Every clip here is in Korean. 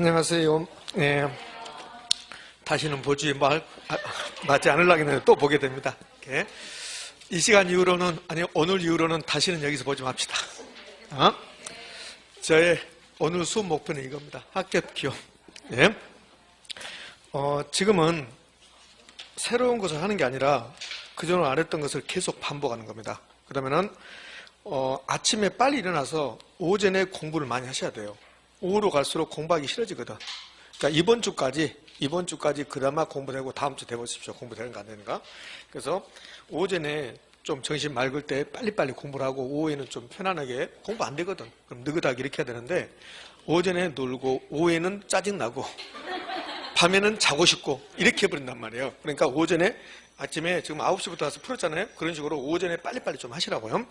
안녕하세요. 다시는 보주에 맞지 않으려면 또 보게 됩니다. 이렇게. 이 시간 이후로는, 아니 오늘 이후로는 다시는 여기서 보지 맙시다. 저의 오늘 수업 목표는 이겁니다. 합격 기호. 지금은 새로운 것을 하는 게 아니라 그전에 안 했던 것을 계속 반복하는 겁니다. 그러면은 아침에 빨리 일어나서 오전에 공부를 많이 하셔야 돼요. 오후로 갈수록 공부하기 싫어지거든. 그러니까 이번 주까지 그나마 공부되고 다음 주 돼보십시오. 공부되는가 안 되는가. 그래서 오전에 좀 정신 맑을 때 빨리빨리 공부를 하고 오후에는 좀 편안하게 공부 안 되거든. 그럼 느긋하게 이렇게 해야 되는데 오전에 놀고 오후에는 짜증나고 밤에는 자고 싶고 이렇게 해버린단 말이에요. 그러니까 오전에 아침에 지금 9시부터 와서 풀었잖아요. 그런 식으로 오전에 빨리빨리 좀 하시라고요.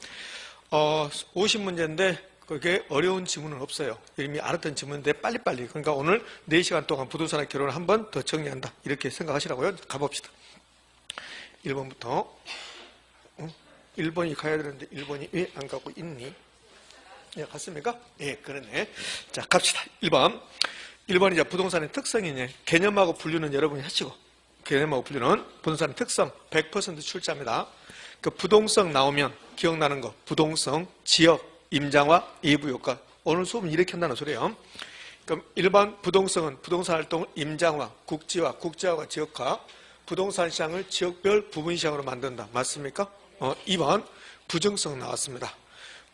50문제인데 그게 어려운 지문은 없어요. 이미 알았던 지문인데 빨리빨리. 그러니까 오늘 4시간 동안 부동산의 결론을 한 번 더 정리한다. 이렇게 생각하시라고요. 가봅시다. 1번부터. 1번이 가야 되는데 1번이 왜 안 가고 있니? 예, 갔습니까? 예, 그러네. 자, 갑시다. 1번. 1번이 이제 부동산의 특성이네. 개념하고 분류는 여러분이 하시고. 개념하고 분류는 부동산의 특성 100% 출제합니다. 그 부동성 나오면 기억나는 거. 부동성, 지역, 임장화, 예부효과. 오늘 수업은 이렇게 한다는 소리예요. 그럼 1번 부동성은 부동산 활동을 임장화, 국지화, 국제화와 지역화, 부동산 시장을 지역별 부분 시장으로 만든다. 맞습니까? 2번 부정성 나왔습니다.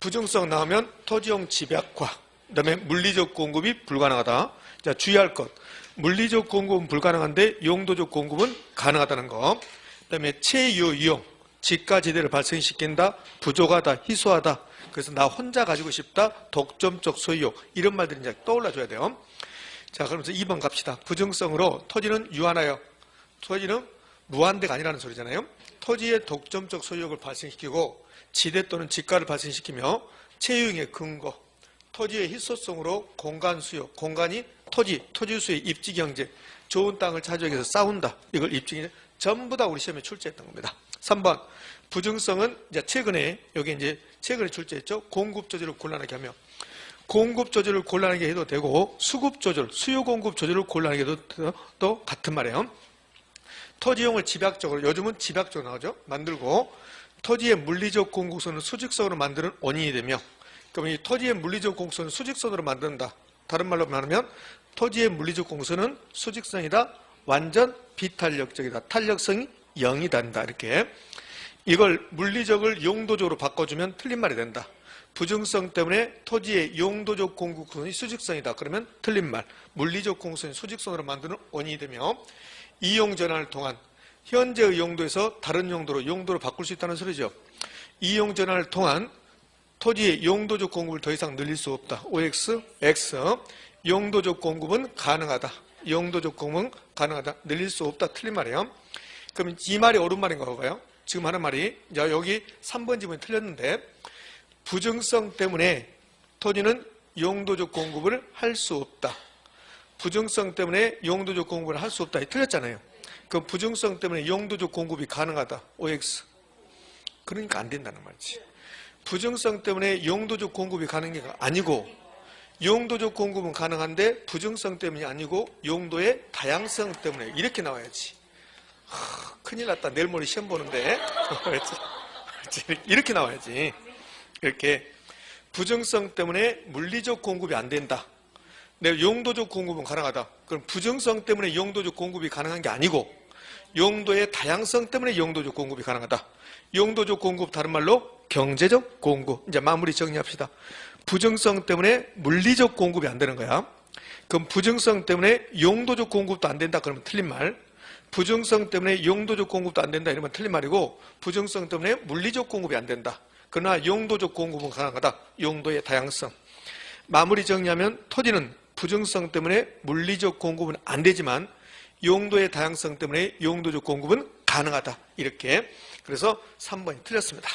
부정성 나오면 토지용 집약화, 그 다음에 물리적 공급이 불가능하다. 자, 주의할 것. 물리적 공급은 불가능한데 용도적 공급은 가능하다는 거. 그 다음에 체유용, 지가지대를 발생시킨다, 부족하다, 희소하다. 그래서 나 혼자 가지고 싶다, 독점적 소유욕. 이런 말들이 이제 떠올라줘야 돼요. 자, 그러면서 2번 갑시다. 부정성으로 토지는 유한하여, 토지는 무한대가 아니라는 소리잖아요. 토지의 독점적 소유욕을 발생시키고 지대 또는 지가를 발생시키며 체유용의 근거, 토지의 희소성으로 공간 수요, 공간이 토지 수의 입지경제, 좋은 땅을 차지하기 위해서 싸운다. 이걸 입지경제, 전부 다 우리 시험에 출제했던 겁니다. 3번 부정성은 이제 최근에 출제했죠. 공급 조절을 곤란하게 하며, 공급 조절을 곤란하게 해도 되고 수급 조절, 수요 공급 조절을 곤란하게 해도 또 같은 말이에요. 토지용을 집약적으로, 요즘은 집약적으로 나오죠. 만들고 토지의 물리적 공급선을 수직선으로 만드는 원인이 되며, 그럼 이 토지의 물리적 공급선을 수직선으로 만든다. 다른 말로 말하면 토지의 물리적 공급선은 수직선이다. 완전 비탄력적이다. 탄력성이 0이 된다. 이렇게. 이걸 물리적을 용도적으로 바꿔주면 틀린 말이 된다. 부정성 때문에 토지의 용도적 공급선이 수직선이다. 그러면 틀린 말. 물리적 공급선이 수직선으로 만드는 원인이 되며, 이용 전환을 통한 현재의 용도에서 다른 용도로 바꿀 수 있다는 소리죠. 이용 전환을 통한 토지의 용도적 공급을 더 이상 늘릴 수 없다. OX, X. 용도적 공급은 가능하다. 용도적 공급은 가능하다. 늘릴 수 없다. 틀린 말이에요. 그럼 이 말이 옳은 말인가 봐요. 지금 하는 말이, 자, 여기 3번 지문이 틀렸는데, 부정성 때문에 토지는 용도적 공급을 할 수 없다. 부정성 때문에 용도적 공급을 할 수 없다. 틀렸잖아요. 그럼 부정성 때문에 용도적 공급이 가능하다. OX. 그러니까 안 된다는 말이지. 부정성 때문에 용도적 공급이 가능한 게 아니고, 용도적 공급은 가능한데 부정성 때문이 아니고 용도의 다양성 때문에, 이렇게 나와야지. 큰일 났다. 내일 모레 시험 보는데. 이렇게 나와야지. 이렇게. 부정성 때문에 물리적 공급이 안 된다. 내 용도적 공급은 가능하다. 그럼 부정성 때문에 용도적 공급이 가능한 게 아니고 용도의 다양성 때문에 용도적 공급이 가능하다. 용도적 공급, 다른 말로 경제적 공급. 이제 마무리 정리합시다. 부정성 때문에 물리적 공급이 안 되는 거야. 그럼 부정성 때문에 용도적 공급도 안 된다. 그러면 틀린 말. 부정성 때문에 용도적 공급도 안 된다. 이러면 틀린 말이고, 부정성 때문에 물리적 공급이 안 된다. 그러나 용도적 공급은 가능하다. 용도의 다양성. 마무리 정리하면 토지는 부정성 때문에 물리적 공급은 안 되지만 용도의 다양성 때문에 용도적 공급은 가능하다. 이렇게. 그래서 3번이 틀렸습니다.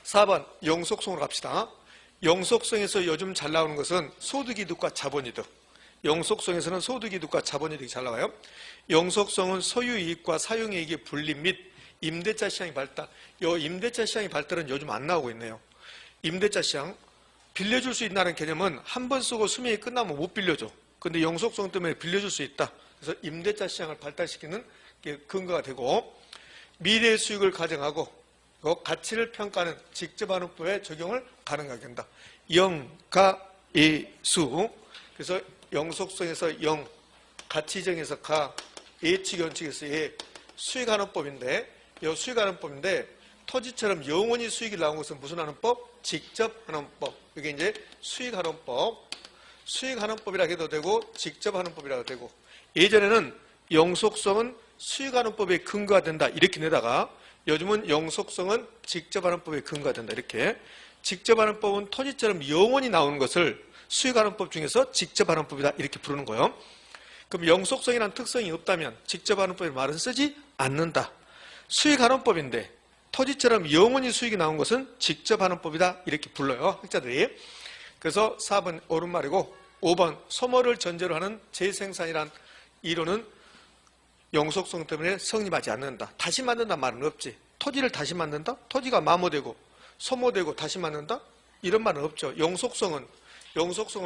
4번 영속성으로 갑시다. 영속성에서 요즘 잘 나오는 것은 소득이득과 자본이득. 영속성에서는 소득이득과 자본이득이 잘 나와요. 영속성은 소유이익과 사용이익의 분립 및 임대차 시장의 발달. 이 임대차 시장의 발달은 요즘 안 나오고 있네요. 임대차 시장, 빌려줄 수 있다는 개념은 한 번 쓰고 수명이 끝나면 못 빌려줘. 근데 영속성 때문에 빌려줄 수 있다. 그래서 임대차 시장을 발달시키는 게 근거가 되고, 미래의 수익을 가정하고 가치를 평가하는 직접환원법의 적용을 가능하게 한다. 영가예수. 그래서 영속성에서 영, 가치정에서 가, 예측 원칙에서 예, 수익환원법인데, 이 수익환원법인데 토지처럼 영원히 수익이 나온 것은 무슨 환원법? 직접환원법. 이게 이제 수익환원법. 수익환원법이라 해도 되고 직접환원법이라 해도 되고, 예전에는 영속성은 수익환원법에 근거가 된다 이렇게 내다가 요즘은 영속성은 직접환원법에 근거가 된다 이렇게. 직접환원법은 토지처럼 영원히 나오는 것을 수익환원법 중에서 직접환원법이다 이렇게 부르는 거예요. 그럼 영속성이라는 특성이 없다면 직접환원법의 말은 쓰지 않는다. 수익환원법인데 토지처럼 영원히 수익이 나온 것은 직접환원법이다 이렇게 불러요, 학자들이. 그래서 4번 옳은 말이고, 5번 소모를 전제로 하는 재생산이란 이론은 영속성 때문에 성립하지 않는다. 다시 만든다 말은 없지. 토지를 다시 만든다? 토지가 마모되고 소모되고 다시 만든다? 이런 말은 없죠. 영속성은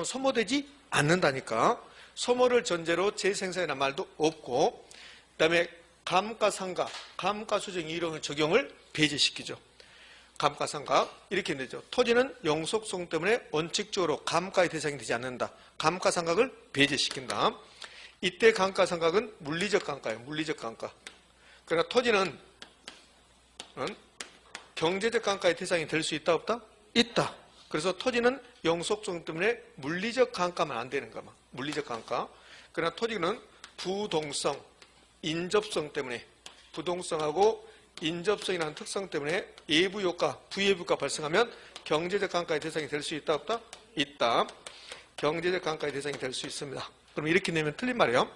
소모되지 않는다니까. 소모를 전제로 재생산이라는 말도 없고, 그 다음에 감가상각, 감가수정 이론의 적용을 배제시키죠. 감가상각 이렇게 되죠. 토지는 영속성 때문에 원칙적으로 감가의 대상이 되지 않는다. 감가상각을 배제시킨다. 이때 감가상각은 물리적 감가예요. 물리적 감가. 그러나 토지는 경제적 감가의 대상이 될 수 있다 없다? 있다. 그래서 토지는 영속성 때문에 물리적 감가만 안 되는 거만. 물리적 감가. 그러나 토지는 부동성, 인접성 때문에, 부동성하고 인접성이라는 특성 때문에 예부효과, 부예부효과 발생하면 경제적 감가의 대상이 될 수 있다 없다? 있다. 경제적 감가의 대상이 될 수 있습니다. 그럼 이렇게 내면 틀린 말이에요.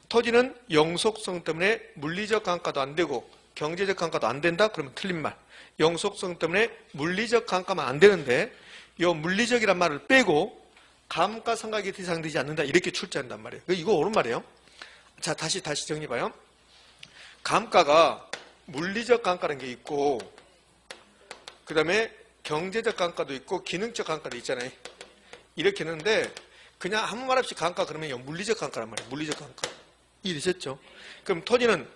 토지는 영속성 때문에 물리적 감가도 안 되고 경제적 감가도 안 된다? 그러면 틀린 말. 영속성 때문에 물리적 감가만 안 되는데 이 물리적이란 말을 빼고 감가상각이 대상되지 않는다 이렇게 출제한단 말이에요. 이거 옳은 말이에요. 자, 다시 정리해봐요. 감가가 물리적 감가라는 게 있고, 그 다음에 경제적 감가도 있고 기능적 감가도 있잖아요. 이렇게 했는데 그냥 아무 말 없이 감가 그러면 물리적 감가란 말이에요. 물리적 감가. 이해되셨죠? 그럼 토지는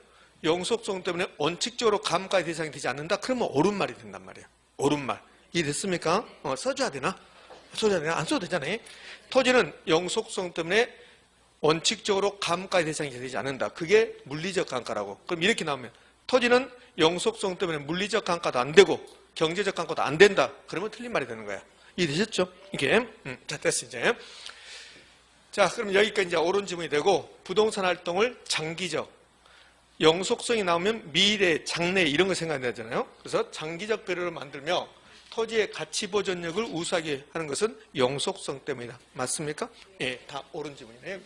영속성 때문에 원칙적으로 감가의 대상이 되지 않는다? 그러면 옳은 말이 된단 말이에요. 옳은 말. 이해됐습니까? 써줘야 되나? 써줘야 되나? 안 써도 되잖아요. 토지는 영속성 때문에 원칙적으로 감가의 대상이 되지 않는다. 그게 물리적 감가라고. 그럼 이렇게 나오면 토지는 영속성 때문에 물리적 감가도 안 되고 경제적 감가도 안 된다. 그러면 틀린 말이 되는 거야. 이해되셨죠? 이게. 자, 됐어 이제. 자, 그럼 여기까지 이제 옳은 지문이 되고, 부동산 활동을 장기적, 영속성이 나오면 미래, 장래 이런 거 생각나잖아요. 그래서 장기적 배려를 만들며 토지의 가치 보존력을 우수하게 하는 것은 영속성 때문이다. 맞습니까? 예, 다 옳은 지문이네요.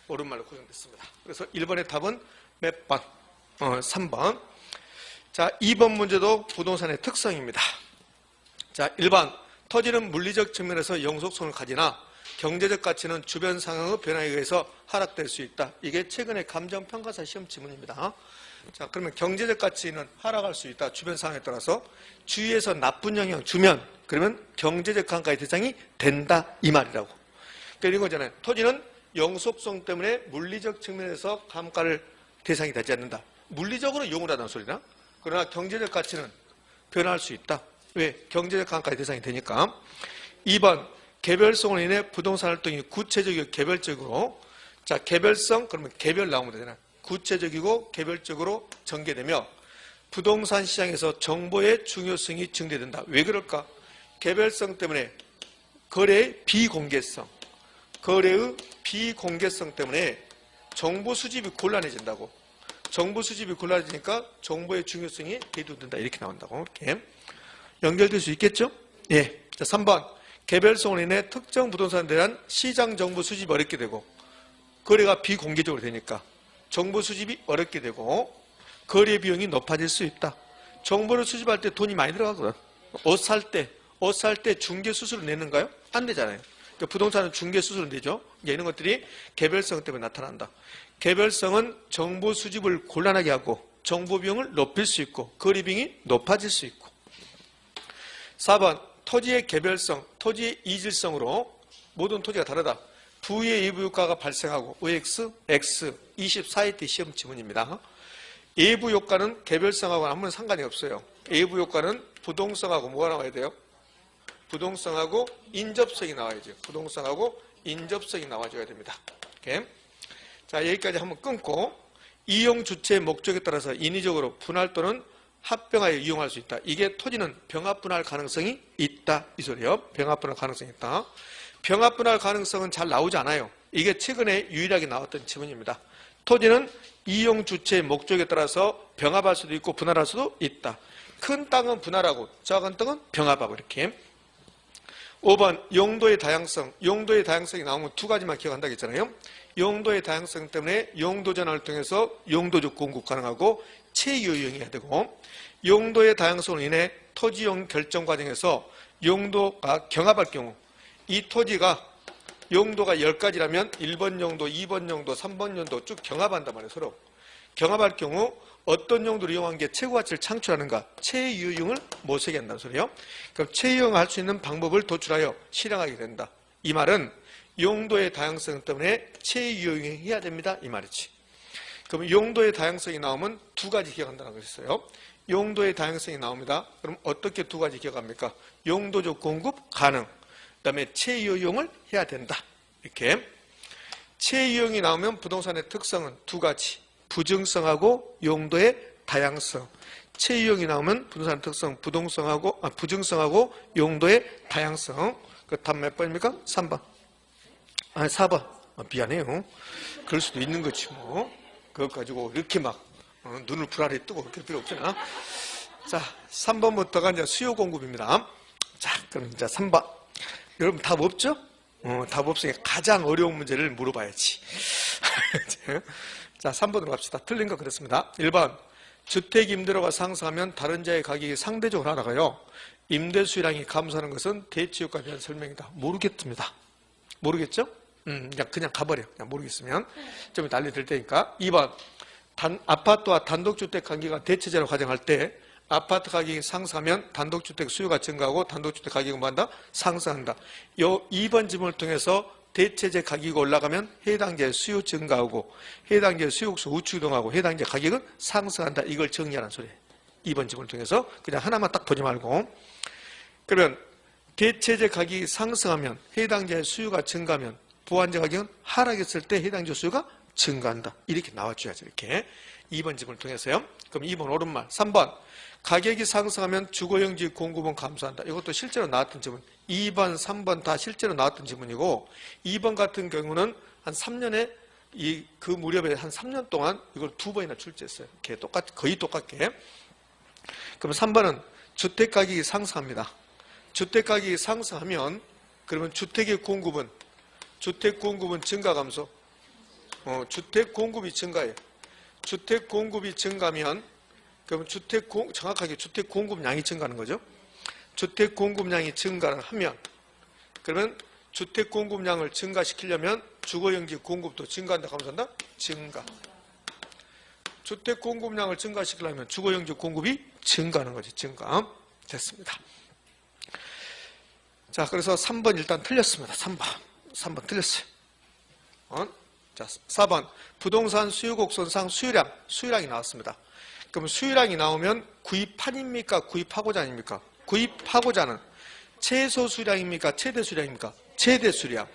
옳은 말로 고정됐습니다. 그래서 1번의 답은 몇 번? 3번. 자, 2번 문제도 부동산의 특성입니다. 자, 1번. 토지는 물리적 측면에서 영속성을 가지나 경제적 가치는 주변 상황의 변화에 의해서 하락될 수 있다. 이게 최근에 감정평가사 시험 지문입니다. 자, 그러면 경제적 가치는 하락할 수 있다. 주변 상황에 따라서. 주위에서 나쁜 영향 주면 그러면 경제적 감가의 대상이 된다. 이 말이라고. 그러니까 이런 거잖아요. 토지는 영속성 때문에 물리적 측면에서 감가를 대상이 되지 않는다. 물리적으로 용을 하다는 소리나? 그러나 경제적 가치는 변화할 수 있다. 왜? 경제적 감가의 대상이 되니까. 2번. 개별성으로 인해 부동산 활동이 구체적이고 개별적으로, 자, 개별성 그러면 개별 나오면 되잖아. 구체적이고 개별적으로 전개되며 부동산 시장에서 정보의 중요성이 증대된다. 왜 그럴까? 개별성 때문에 거래의 비공개성, 거래의 비공개성 때문에 정보 수집이 곤란해진다고. 정보 수집이 곤란해지니까 정보의 중요성이 대두된다. 이렇게 나온다고. 이렇게 연결될 수 있겠죠? 예. 자, 3번. 개별성으로 인해 특정 부동산에 대한 시장 정보 수집이 어렵게 되고 거래가 비공개적으로 되니까 정보 수집이 어렵게 되고 거래 비용이 높아질 수 있다. 정보를 수집할 때 돈이 많이 들어가거든. 옷 살 때 중개 수수료 내는가요? 안 되잖아요. 그러니까 부동산은 중개 수수료 내죠. 이런 것들이 개별성 때문에 나타난다. 개별성은 정보 수집을 곤란하게 하고 정보 비용을 높일 수 있고 거래 비용이 높아질 수 있고. 4번. 토지의 개별성, 토지의 이질성으로 모든 토지가 다르다. 부의 예부효과가 발생하고 OX, X 24회 때 시험 지문입니다. 예부효과는 개별성하고는 아무런 상관이 없어요. 예부효과는 부동성하고 뭐가 나와야 돼요? 부동성하고 인접성이 나와야죠. 부동성하고 인접성이 나와줘야 됩니다. 오케이? 자, 여기까지 한번 끊고 이용 주체의 목적에 따라서 인위적으로 분할 또는 합병하여 이용할 수 있다. 이게 토지는 병합분할 가능성이 있다. 이 소리요. 병합분할 가능성이 있다. 병합분할 가능성은 잘 나오지 않아요. 이게 최근에 유일하게 나왔던 지문입니다. 토지는 이용 주체의 목적에 따라서 병합할 수도 있고 분할할 수도 있다. 큰 땅은 분할하고 작은 땅은 병합하고 이렇게. 5번 용도의 다양성. 용도의 다양성이 나오면 두 가지만 기억한다고 했잖아요. 용도의 다양성 때문에 용도 전환을 통해서 용도적 공급 가능하고 체유용해야 되고, 용도의 다양성으로 인해 토지용 결정 과정에서 용도가 경합할 경우, 이 토지가 용도가 10가지라면 1번 용도, 2번 용도, 3번 용도 쭉 경합한단 말이에요. 서로 경합할 경우 어떤 용도를 이용한 게 최고 가치를 창출하는가, 체유용을 못세게 한다는 소리예요. 그럼 체유용을 할 수 있는 방법을 도출하여 실행하게 된다. 이 말은 용도의 다양성 때문에 체유용해야 됩니다. 이 말이지. 그럼 용도의 다양성이 나오면 두 가지 기억한다는 것이었어요. 용도의 다양성이 나옵니다. 그럼 어떻게 두 가지 기억합니까? 용도적 공급 가능, 그 다음에 체유용을 해야 된다. 이렇게. 체유용이 나오면 부동산의 특성은 두 가지. 부증성하고 용도의 다양성. 체유용이 나오면 부동산의 특성, 부증성하고 용도의 다양성. 그 다음 몇 번입니까? 3번. 아니, 4번. 미안해요. 그럴 수도 있는 거지 뭐. 그것 가지고 이렇게 막 눈을 불알이 뜨고 그럴 필요 없잖아. 자, 3번부터가 이제 수요 공급입니다. 자, 그럼 이제 3번. 여러분 답 없죠? 답 없으니까 가장 어려운 문제를 물어봐야지. 자, 3번으로 갑시다. 틀린 거 그렇습니다. 1번. 주택 임대료가 상승하면 다른 자의 가격이 상대적으로 하락하여 임대 수요량이 감소하는 것은 대치 효과에 대한 설명이다. 모르겠습니다. 모르겠죠? 그냥 가버려. 그냥 모르겠으면. 좀 이따 알려드릴 테니까. 2번. 아파트와 단독주택 관계가 대체제로 가정할 때 아파트 가격이 상승하면 단독주택 수요가 증가하고 단독주택 가격은 뭐한다? 상승한다. 요 2번 지문을 통해서 대체제 가격이 올라가면 해당지의 수요 증가하고 해당지의 수요국수 우측 이동하고 해당지의 가격은 상승한다. 이걸 정리하는 소리예요. 2번 지문을 통해서. 그냥 하나만 딱 보지 말고. 그러면 대체제 가격이 상승하면 해당지의 수요가 증가하면 보완제 가격은 하락했을 때 해당지 수요가 증가한다. 이렇게 나와줘야죠. 이렇게. 2번 지문을 통해서요. 그럼 2번 옳은말. 3번. 가격이 상승하면 주거용지 공급은 감소한다. 이것도 실제로 나왔던 지문. 2번, 3번 다 실제로 나왔던 지문이고 2번 같은 경우는 한 3년에 그 무렵에 한 3년 동안 이걸 2번이나 출제했어요. 이렇게 거의 똑같게. 그럼 3번은 주택 가격이 상승합니다. 주택 가격이 상승하면 그러면 주택의 공급은 증가 감소? 주택 공급이 증가해요. 주택 공급이 증가하면 그러면 정확하게 주택 공급량이 증가하는 거죠. 주택 공급량이 증가를 하면 그러면 주택 공급량을 증가시키려면 주거용지 공급도 증가한다. 감소한다? 증가. 주택 공급량을 증가시키려면 주거용지 공급이 증가하는 거지. 증가. 됐습니다. 자, 그래서 3번 일단 틀렸습니다. 3번 틀렸어요. 자, 4번. 부동산 수요 곡선상 수요량이 나왔습니다. 그럼 수요량이 나오면 구입한입니까? 구입하고자 아닙니까? 구입하고자는 최소 수량입니까? 최대 수량입니까? 최대 수량.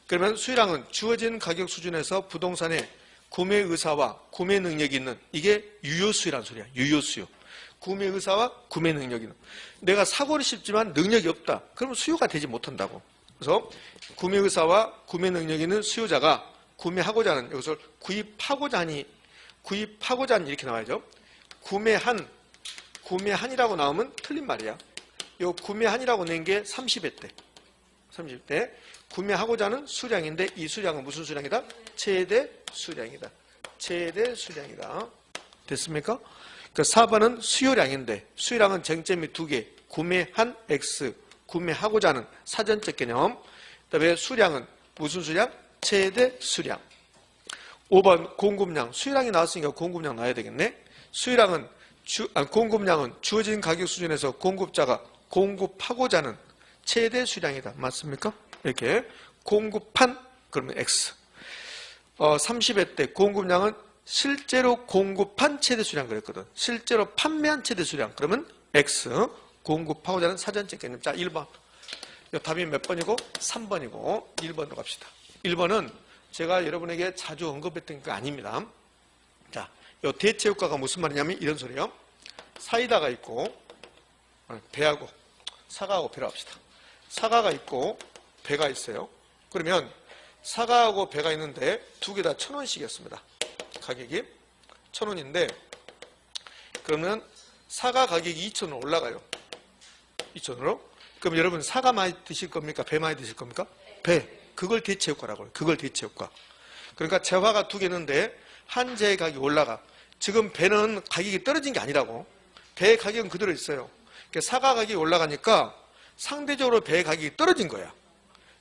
그러면 수요량은 주어진 가격 수준에서 부동산의 구매 의사와 구매 능력이 있는 이게 유효수요라는 소리야. 유효수요. 구매 의사와 구매 능력이 있는. 내가 사고를 싶지만 능력이 없다. 그러면 수요가 되지 못한다고. 그래서 구매 의사와 구매 능력이 있는 수요자가 구매하고자 하는 이것을 구입하고자 하니 이렇게 나와야죠. 구매한이라고 나오면 틀린 말이야. 요 구매한이라고 낸 게 30회 때. 30대. 구매하고자 하는 수량인데 이 수량은 무슨 수량이다? 최대 수량이다. 최대 수량이다. 됐습니까? 그 4번은 수요량인데 수요량은 쟁점이 두 개. 구매한 X. 구매하고자 하는 사전적 개념. 그다음에 수량은 무슨 수량? 최대 수량. 5번 공급량. 수요량이 나왔으니까 공급량 나와야 되겠네. 수요량은 공급량은 주어진 가격 수준에서 공급자가 공급하고자 하는 최대 수량이다. 맞습니까? 이렇게 공급한 그러면 X. 30회 때 공급량은 실제로 공급한 최대 수량 그랬거든. 실제로 판매한 최대 수량. 그러면 X. 공급하고자 하는 사전적 개념. 자, 1번. 답이 몇 번이고? 3번이고 1번으로 갑시다. 1번은 제가 여러분에게 자주 언급했던 게 아닙니다. 자, 이 대체 효과가 무슨 말이냐면 이런 소리요. 사이다가 있고 배하고 사과하고 배로 합시다. 사과가 있고 배가 있어요. 그러면 사과하고 배가 있는데 두 개 다 1,000원씩이었습니다. 가격이 1,000원인데 그러면 사과 가격이 2,000원 올라가요. 2,000원으로. 그럼 여러분 사과 많이 드실 겁니까? 배 많이 드실 겁니까? 배. 그걸 대체 효과라고 해요. 그걸 대체 효과. 그러니까 재화가 두 개는데 한 재의 가격이 올라가. 지금 배는 가격이 떨어진 게 아니라고. 배의 가격은 그대로 있어요. 그러니까 사과 가격이 올라가니까 상대적으로 배의 가격이 떨어진 거야.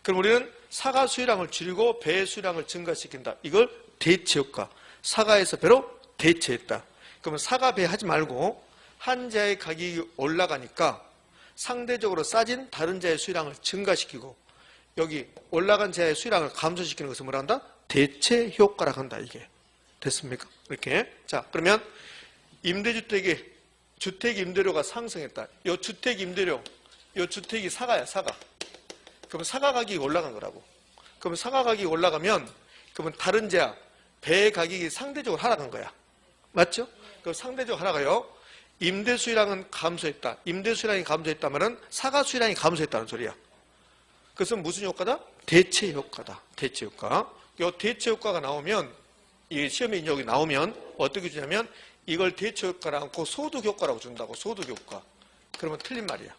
그럼 우리는 사과 수량을 줄이고 배의 수량을 증가시킨다. 이걸 대체 효과. 사과에서 배로 대체했다. 그러면 사과 배 하지 말고 한 재의 가격이 올라가니까 상대적으로 싸진 다른 재의 수량을 증가시키고 여기 올라간 재의 수량을 감소시키는 것을 뭐라 한다? 대체 효과라고 한다. 이게 됐습니까? 이렇게. 자, 그러면 임대주택의 주택 임대료가 상승했다. 이 주택 임대료, 이 주택이 사과야, 사과. 그러면 사과 가격이 올라간 거라고. 그러면 사과 가격이 올라가면 그러면 다른 재야 배의 가격이 상대적으로 하락한 거야. 맞죠? 그럼 상대적으로 하락하여 임대 수량은 감소했다. 임대 수량이 감소했다면은 사과 수량이 감소했다는 소리야. 그것은 무슨 효과다? 대체 효과다. 대체 효과. 이 대체 효과가 나오면 이 시험에 여기 나오면 어떻게 주냐면 이걸 대체 효과를 않고 소득 효과라고 준다고. 소득 효과. 그러면 틀린 말이야.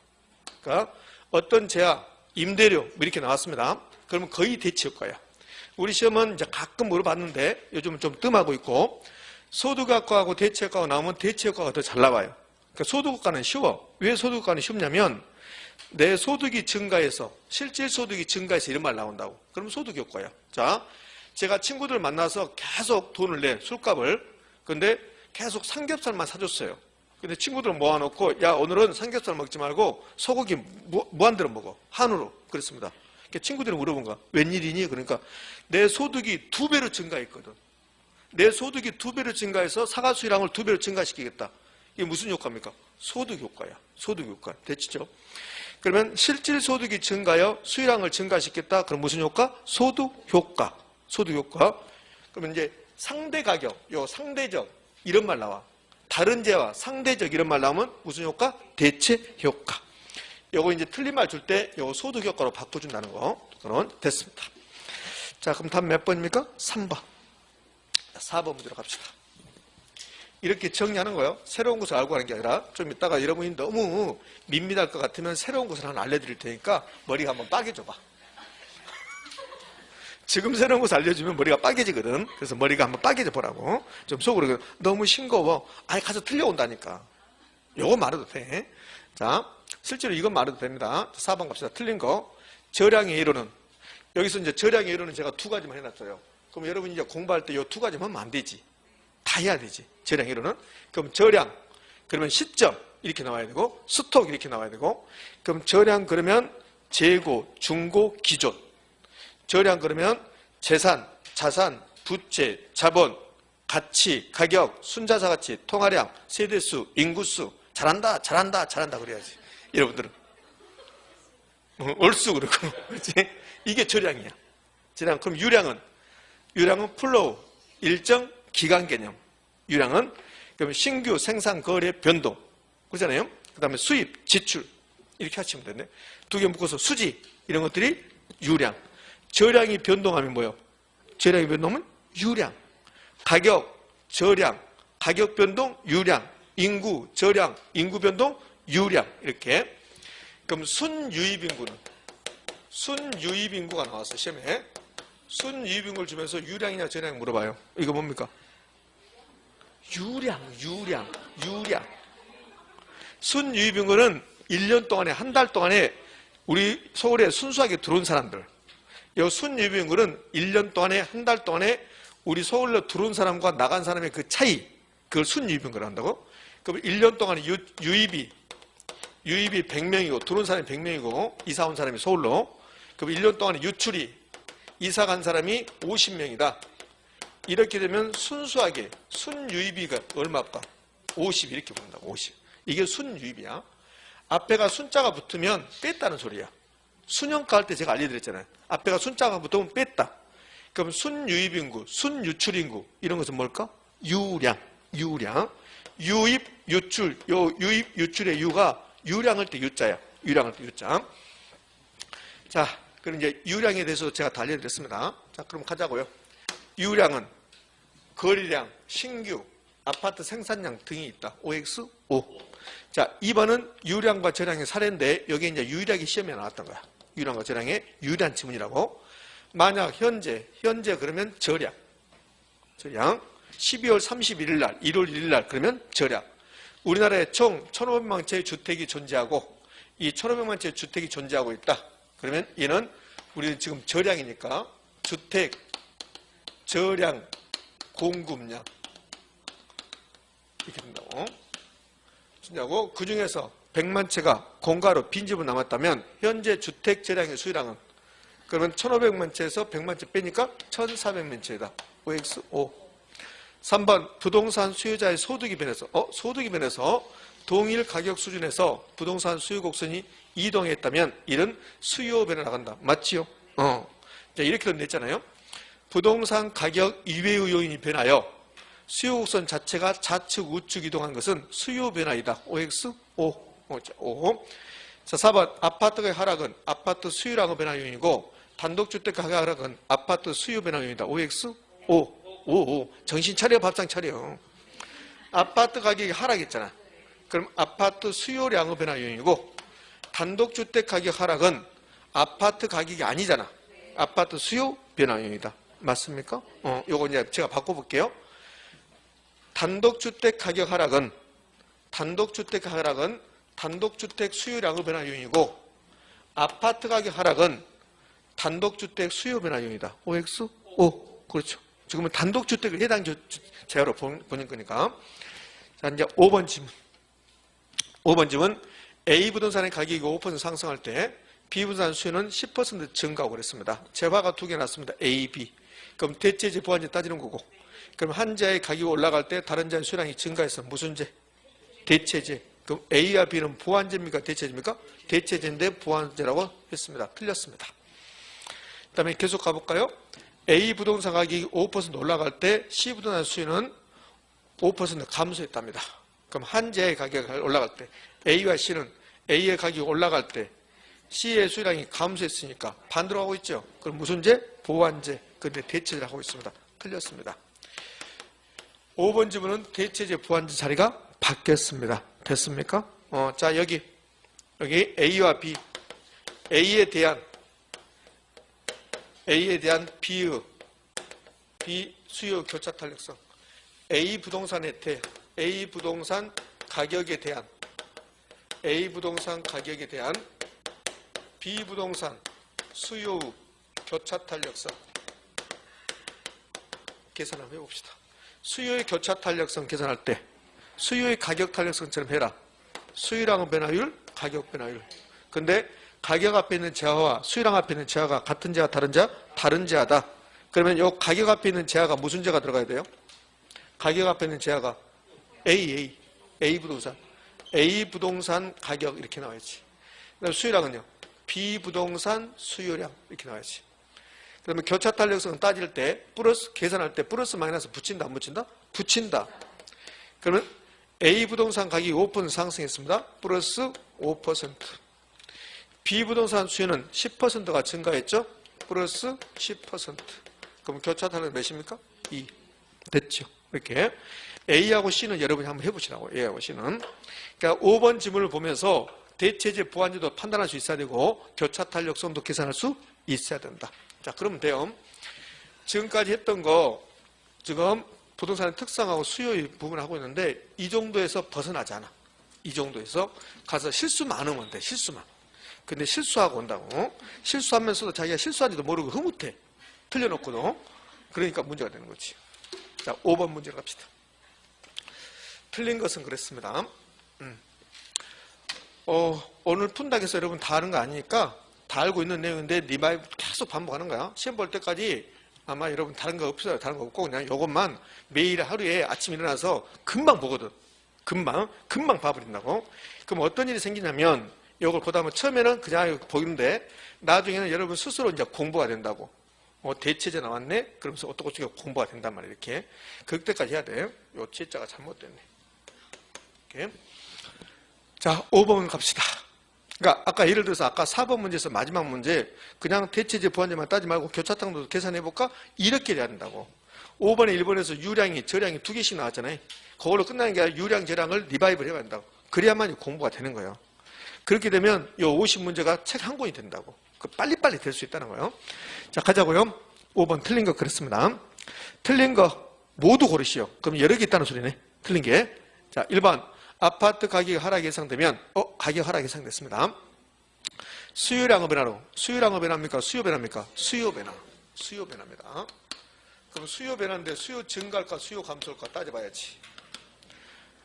그러니까 어떤 재야 임대료 뭐 이렇게 나왔습니다. 그러면 거의 대체 효과야. 우리 시험은 이제 가끔 물어봤는데 요즘은 좀 뜸하고 있고 소득효과하고 대체 효과가 나오면 대체 효과가 더 잘 나와요. 그러니까 소득효과는 쉬워. 왜 소득효과는 쉽냐면 내 소득이 증가해서 실질 소득이 증가해서 이런 말 나온다고. 그럼 소득효과야. 자, 제가 친구들 만나서 계속 돈을 내 술값을. 근데 계속 삼겹살만 사줬어요. 근데 친구들은 모아놓고 야 오늘은 삼겹살 먹지 말고 소고기 무한대로 먹어. 한우로. 그랬습니다. 그러니까 친구들이 물어본 거야. 웬일이니? 그러니까 내 소득이 2배로 증가했거든. 내 소득이 2배로 증가해서 사과 수량을 2배로 증가시키겠다. 이게 무슨 효과입니까? 소득 효과야. 소득 효과. 됐죠? 그러면 실질 소득이 증가하여 수량을 증가시켰다. 그럼 무슨 효과? 소득 효과. 소득 효과. 그러면 이제 상대 가격, 요 상대적 이런 말 나와. 다른 재와 상대적 이런 말 나오면 무슨 효과? 대체 효과. 요거 이제 틀린 말 줄 때 요 소득 효과로 바꿔준다는 거. 그럼 됐습니다. 자, 그럼 답 몇 번입니까? 3번. 4번 문제로 갑시다. 이렇게 정리하는 거예요. 새로운 것을 알고 가는 게 아니라 좀 이따가 여러분이 너무 밋밋할 것 같으면 새로운 것을 하나 알려드릴 테니까 머리가 한번 빠개줘봐. 지금 새로운 것을 알려주면 머리가 빠개지거든. 그래서 머리가 한번 빠개져 보라고. 좀 속으로 너무 싱거워. 아니 가서 틀려온다니까. 요거 말해도 돼. 자, 실제로 이건 말해도 됩니다. 4번 갑시다. 틀린 거. 절량의 이론은 여기서 이제 절량의 이론은 제가 2가지만 해놨어요. 그럼 여러분이 이제 공부할 때 이 2가지만 하면 안 되지. 다 해야 되지. 절량 이론은. 그럼 절량 그러면 시점 이렇게 나와야 되고 스톡 이렇게 나와야 되고 그럼 절량 그러면 재고, 중고, 기존. 절량 그러면 재산, 자산, 부채, 자본, 가치, 가격, 순자산 가치, 통화량, 세대수, 인구수. 잘한다, 잘한다, 잘한다 그래야지. 여러분들은. 얼쑤 그러고. 그렇지? 이게 절량이야. 절량. 그럼 유량은 플로우, 일정 기간 개념. 유량은 그럼 신규 생산 거래 변동. 그렇잖아요? 그 다음에 수입, 지출. 이렇게 하시면 되네. 2개 묶어서 수지. 이런 것들이 유량. 절량이 변동하면 뭐예요? 절량이 변동하면 유량. 가격, 절량. 가격 변동, 유량. 인구, 절량. 인구 변동, 유량. 이렇게. 그럼 순유입인구가 나왔어, 시험에. 순유입인구를 주면서 유량이냐 절량 물어봐요. 이거 뭡니까? 유량. 순유입인구는 1년 동안에, 한 달 동안에 우리 서울에 순수하게 들어온 사람들. 이 순유입인구는 1년 동안에, 한 달 동안에 우리 서울로 들어온 사람과 나간 사람의 그 차이, 그걸 순유입인구를 한다고? 그럼 1년 동안에 유입이 100명이고, 들어온 사람이 100명이고, 이사 온 사람이 서울로. 그럼 1년 동안에 유출이 이사 간 사람이 50명이다. 이렇게 되면 순수하게 순유입비가 얼마일까? 50 이렇게 본다고. 50. 이게 순유입이야. 앞에가 순자가 붙으면 뺐다는 소리야. 순형가 할 때 제가 알려드렸잖아요. 앞에가 순자가 붙으면 뺐다. 그럼 순유입인구, 순유출인구 이런 것은 뭘까? 유량. 유입, 유출. 요 유입, 유출의 유가 유량할 때 유자야. 유량할 때 유자. 자, 그럼 이제 유량에 대해서 제가 다 알려드렸습니다. 자, 그럼 가자고요. 유량은 거래량, 신규, 아파트 생산량 등이 있다. OX, O. 자, 2번은 유량과 저량의 사례인데 여기 이제 유일하게 시험에 나왔던 거야. 유량과 저량의 유일한 지문이라고. 만약 현재 그러면 저량. 12월 31일 날, 1월 1일 날 그러면 저량. 우리나라에 총 1,500만 채의 주택이 존재하고 이 1,500만 채의 주택이 존재하고 있다. 그러면 얘는 우리는 지금 저량이니까 주택, 저량, 공급량 이렇게 된다고. 진짜고 그 중에서 100만 채가 공가로 빈집으로 남았다면 현재 주택 저량의 수량은 그러면 1,500만 채에서 100만 채 빼니까 1,400만 채다. OX, O. 3번 부동산 수요자의 소득이 변해서 소득이 변해서 동일 가격 수준에서 부동산 수요 곡선이 이동했다면 이는 수요 변화 나간다. 맞지요? 자, 이렇게 냈잖아요. 부동산 가격 이외의 요인이 변하여 수요 곡선 자체가 좌측 우측 이동한 것은 수요 변화이다. OX, O. 자, 4번 아파트 가격 하락은 아파트 수요량의 변화 요인이고 단독주택 가격 하락은 아파트 수요 변화 요인이다. OX, O. 정신 차려, 밥상 차려. 아파트 가격이 하락했잖아. 그럼 아파트 수요량의 변화 요인이고 단독주택 가격 하락은 아파트 가격이 아니잖아. 아파트 수요 변화 요인이다. 맞습니까? 요거 이제 제가 바꿔볼게요. 단독주택 가격 하락은 단독주택 수요량의 변화 요인이고 아파트 가격 하락은 단독주택 수요 변화 요인이다. OX? O. 그렇죠. 지금은 단독주택을 해당 제어로 보는 거니까. 자, 이제 5번 질문. 5번 질문. A 부동산의 가격이 5% 상승할 때 B 부동산 수요는 10% 증가하고 그랬습니다. 재화가 두 개 났습니다. A, B. 그럼 대체제, 보완제 따지는 거고. 그럼 한 자의 가격이 올라갈 때 다른 자의 수량이 증가해서 무슨 제? 대체제. 그럼 A와 B는 보완제입니까? 대체제입니까? 대체제인데 보완제라고 했습니다. 틀렸습니다. 그 다음에 계속 가볼까요? A 부동산 가격이 5% 올라갈 때 C 부동산 수요는 5% 감소했답니다. 그럼 한 재의 가격이 올라갈 때 A와 C는 A의 가격이 올라갈 때 C의 수량이 감소했으니까 반대로 하고 있죠. 그럼 무슨 제? 보완제. 근데 대체제를 하고 있습니다. 틀렸습니다. 5번 지문은 대체제, 보완제 자리가 바뀌었습니다. 됐습니까? 자, 여기 A와 B, A에 대한 B의 B 수요 교차 탄력성, A 부동산 혜택, A 부동산 가격에 대한 B 부동산 수요 교차 탄력성 계산 한번 해봅시다. 수요의 교차 탄력성 계산할 때 수요의 가격 탄력성처럼 해라. 수요량 변화율, 가격 변화율. 근데 가격 앞에 있는 제하와 수요량 앞에 있는 제하가 같은 제하, 다른 제하? 다른 제하다. 그러면 이 가격 앞에 있는 제하가 무슨 제가 들어가야 돼요? 가격 앞에 있는 제하가 A 부동산 가격 이렇게 나와야지. 그다음 수요량은요? B 부동산 수요량 이렇게 나와야지. 그러면 교차 탄력성은 따질 때 플러스 계산할 때 플러스 마이너스 붙인다 안 붙인다? 붙인다. 그러면 A 부동산 가격이 5% 상승했습니다. 플러스 5%. B 부동산 수요는 10%가 증가했죠? 플러스 10%. 그럼 교차 탄력 몇입니까? 2. 됐죠? 이렇게. A하고 C는 여러분이 한번 해보시라고. A하고 C는. 그러니까 5번 지문을 보면서 대체제, 보완제도 판단할 수 있어야 되고 교차 탄력성도 계산할 수 있어야 된다. 자, 그러면 돼요. 지금까지 했던 거 지금 부동산의 특성하고 수요의 부분을 하고 있는데 이 정도에서 벗어나지 않아. 이 정도에서 가서 실수만 안 하면 돼. 실수만. 근데 실수하고 온다고. 실수하면서도 자기가 실수한지도 모르고 흐뭇해. 틀려놓고도. 그러니까 문제가 되는 거지. 자, 5번 문제로 갑시다. 틀린 것은 그랬습니다. 오늘 푼다고 해서 여러분 다 하는 거 아니니까 다 알고 있는 내용인데 리바이브 계속 반복하는 거야. 시험 볼 때까지 아마 여러분 다른 거 없어요. 다른 거 없고 그냥 이것만 매일 하루에 아침 일어나서 금방 보거든. 금방 봐버린다고. 그럼 어떤 일이 생기냐면 이걸 보다 보면 처음에는 그냥 보이는데 나중에는 여러분 스스로 이제 공부가 된다고. 대체제 나왔네? 그러면서 어떻게 공부가 된단 말이에요. 이렇게. 그때까지 해야 돼. 요 제자가 잘못됐네. 이렇게. 자, 5번 갑시다. 그러니까 아까 예를 들어서 아까 4번 문제에서 마지막 문제 그냥 대체제 부환제만 따지 말고 교차탕도 계산해볼까? 이렇게 해야 된다고. 5번에 1번에서 유량이 저량이 두 개씩 나왔잖아요. 그걸로 끝나는 게 아니라 유량 저량을 리바이브를 해야 된다고. 그래야만 공부가 되는 거예요. 그렇게 되면 이 50문제가 책 한 권이 된다고. 빨리빨리 될 수 있다는 거예요. 자, 가자고요. 5번 틀린 거 그렇습니다. 틀린 거 모두 고르시오. 그럼 여러 개 있다는 소리네. 틀린 게. 자, 1번 아파트 가격이 하락이 예상되면 가격 하락이 예상됐습니다. 수요량의 변화로. 수요량의 변화입니까? 수요 변화입니까? 수요 변화. 수요 변화입니다. 그럼 수요 변화인데 수요 증가할까 수요 감소할까 따져봐야지.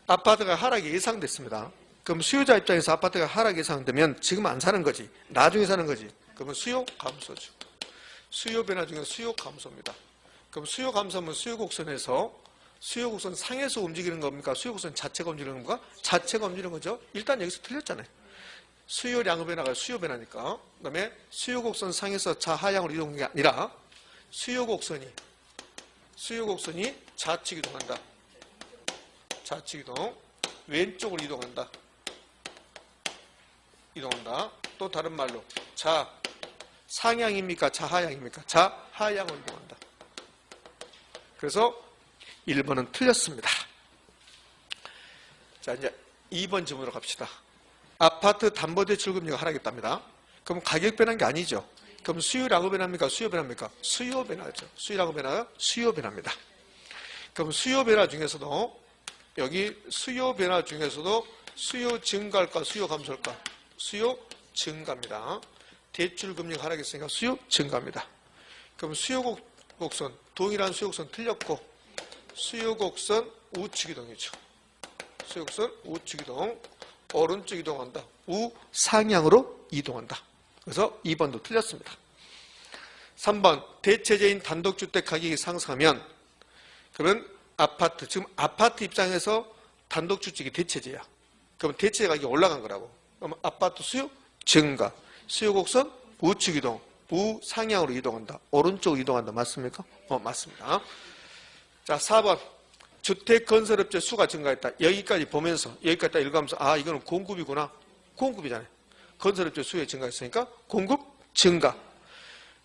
아파트가 하락이 예상됐습니다. 그럼 수요자 입장에서 아파트가 하락이 예상되면 지금 안 사는 거지. 나중에 사는 거지. 그러면 수요 감소죠. 수요 변화 중에 수요 감소입니다. 그럼 수요 감소하면 수요 곡선에서 수요 곡선 상에서 움직이는 겁니까? 수요 곡선 자체가 움직이는 건가? 자체가 움직이는 거죠. 일단 여기서 틀렸잖아요. 수요량의 변화가 수요 변화니까. 그 다음에 수요 곡선 상에서 자하향으로 이동하는 게 아니라 수요 곡선이 좌측 이동한다. 좌측 이동. 왼쪽으로 이동한다. 또 다른 말로 상향입니까? 자하향입니까? 자하향으로 이동한다. 그래서 1번은 틀렸습니다. 자, 이제 2번 질문으로 갑시다. 아파트 담보대출금리가 하락했답니다. 그럼 가격 변한 게 아니죠. 그럼 수요량의 변화입니까? 수요 변화입니까? 수요 변화죠. 수요량의 변화가 수요 변화입니다. 그럼 수요 변화 중에서도 여기 수요 변화 중에서도 수요 증가할까? 수요 감소할까? 수요 증가입니다. 대출금리가 하락했으니까 수요 증가입니다. 그럼 수요 곡선, 동일한 수요 곡선 틀렸고 수요 곡선 우측 이동이죠. 수요 곡선 우측 이동, 오른쪽 이동한다. 우상향으로 이동한다. 그래서 2번도 틀렸습니다. 3번 대체제인 단독주택 가격이 상승하면 그러면 아파트, 지금 아파트 입장에서 단독주택이 대체제야. 그럼 대체제 가격이 올라간 거라고. 그럼 아파트 수요 증가, 수요 곡선 우측 이동, 우상향으로 이동한다. 오른쪽으로 이동한다. 맞습니까? 맞습니다. 자, 4번 주택 건설업체 수가 증가했다. 여기까지 보면서 여기까지 딱 읽으면서 이거는 공급이구나. 공급이잖아요. 건설업체 수요 증가했으니까 공급 증가.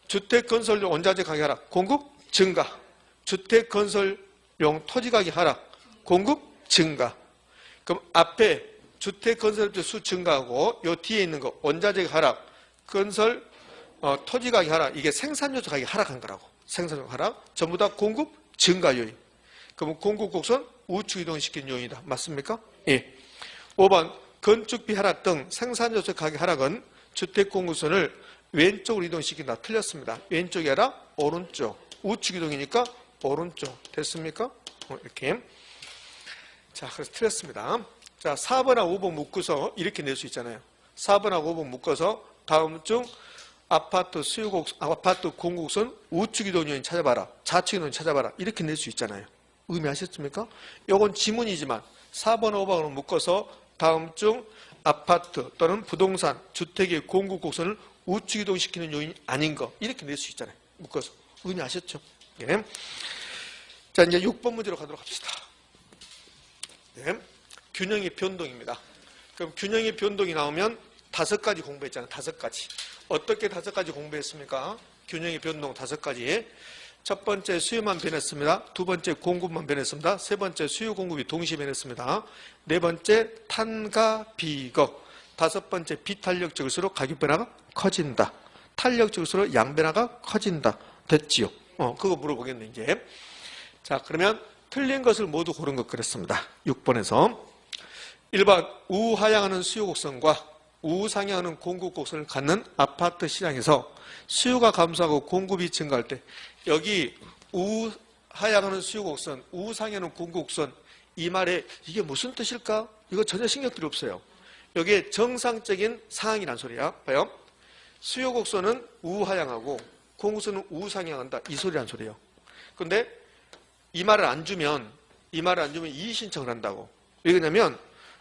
주택 건설용 원자재 가격 하락. 공급 증가. 주택 건설용 토지 가격 하락. 공급 증가. 그럼 앞에 주택 건설업체 수 증가하고 요 뒤에 있는 거 원자재 하락, 건설 토지 가격 하락. 이게 생산요소 가격이 하락한 거라고. 생산요소 하락. 전부 다 공급 증가 요인. 그러면 공급 곡선 우측 이동시키는 요인이다. 맞습니까? 예. 5번 건축비 하락 등 생산요소 가격 하락은 주택 공급선을 왼쪽으로 이동시킨다. 틀렸습니다. 왼쪽이 아니라 오른쪽. 우측 이동이니까 오른쪽. 됐습니까? 이렇게. 자, 그래서 틀렸습니다. 자, 4번하고 5번 묶어서 이렇게 낼 수 있잖아요. 4번하고 5번 묶어서 다음 중 아파트 공급선 우측 이동 요인 찾아봐라. 좌측 이동 찾아봐라. 이렇게 낼 수 있잖아요. 의미하셨습니까? 이건 지문이지만 4번, 5번으로 묶어서 다음 중 아파트 또는 부동산, 주택의 공급 곡선을 우측 이동시키는 요인이 아닌 거 이렇게 낼 수 있잖아요. 묶어서. 의미하셨죠? 예. 자, 이제 6번 문제로 가도록 합시다. 예. 균형의 변동입니다. 그럼 균형의 변동이 나오면 5가지 공부했잖아요. 5가지. 어떻게 5가지 공부했습니까? 균형의 변동 5가지. 첫 번째 수요만 변했습니다. 두 번째 공급만 변했습니다. 세 번째 수요 공급이 동시에 변했습니다. 네 번째 탄가 비거. 다섯 번째 비탄력적일수록 가격 변화가 커진다. 탄력적일수록 양 변화가 커진다. 됐지요? 그거 물어보겠네 이제. 자, 그러면 틀린 것을 모두 고른 것 그랬습니다. 6번에서 1번 우하향하는 수요 곡선과 우상향하는 공급 곡선을 갖는 아파트 시장에서 수요가 감소하고 공급이 증가할 때 여기 우하향하는 수요 곡선, 우상향하는 공급 곡선 이 말에 이게 무슨 뜻일까? 이거 전혀 신경 필요 없어요. 여기에 정상적인 상황이란 소리야. 봐요. 수요 곡선은 우하향하고 공급선은 우상향한다. 이 소리란 소리예요. 근데 이 말을 안 주면 이의 신청을 한다고. 왜 그러냐면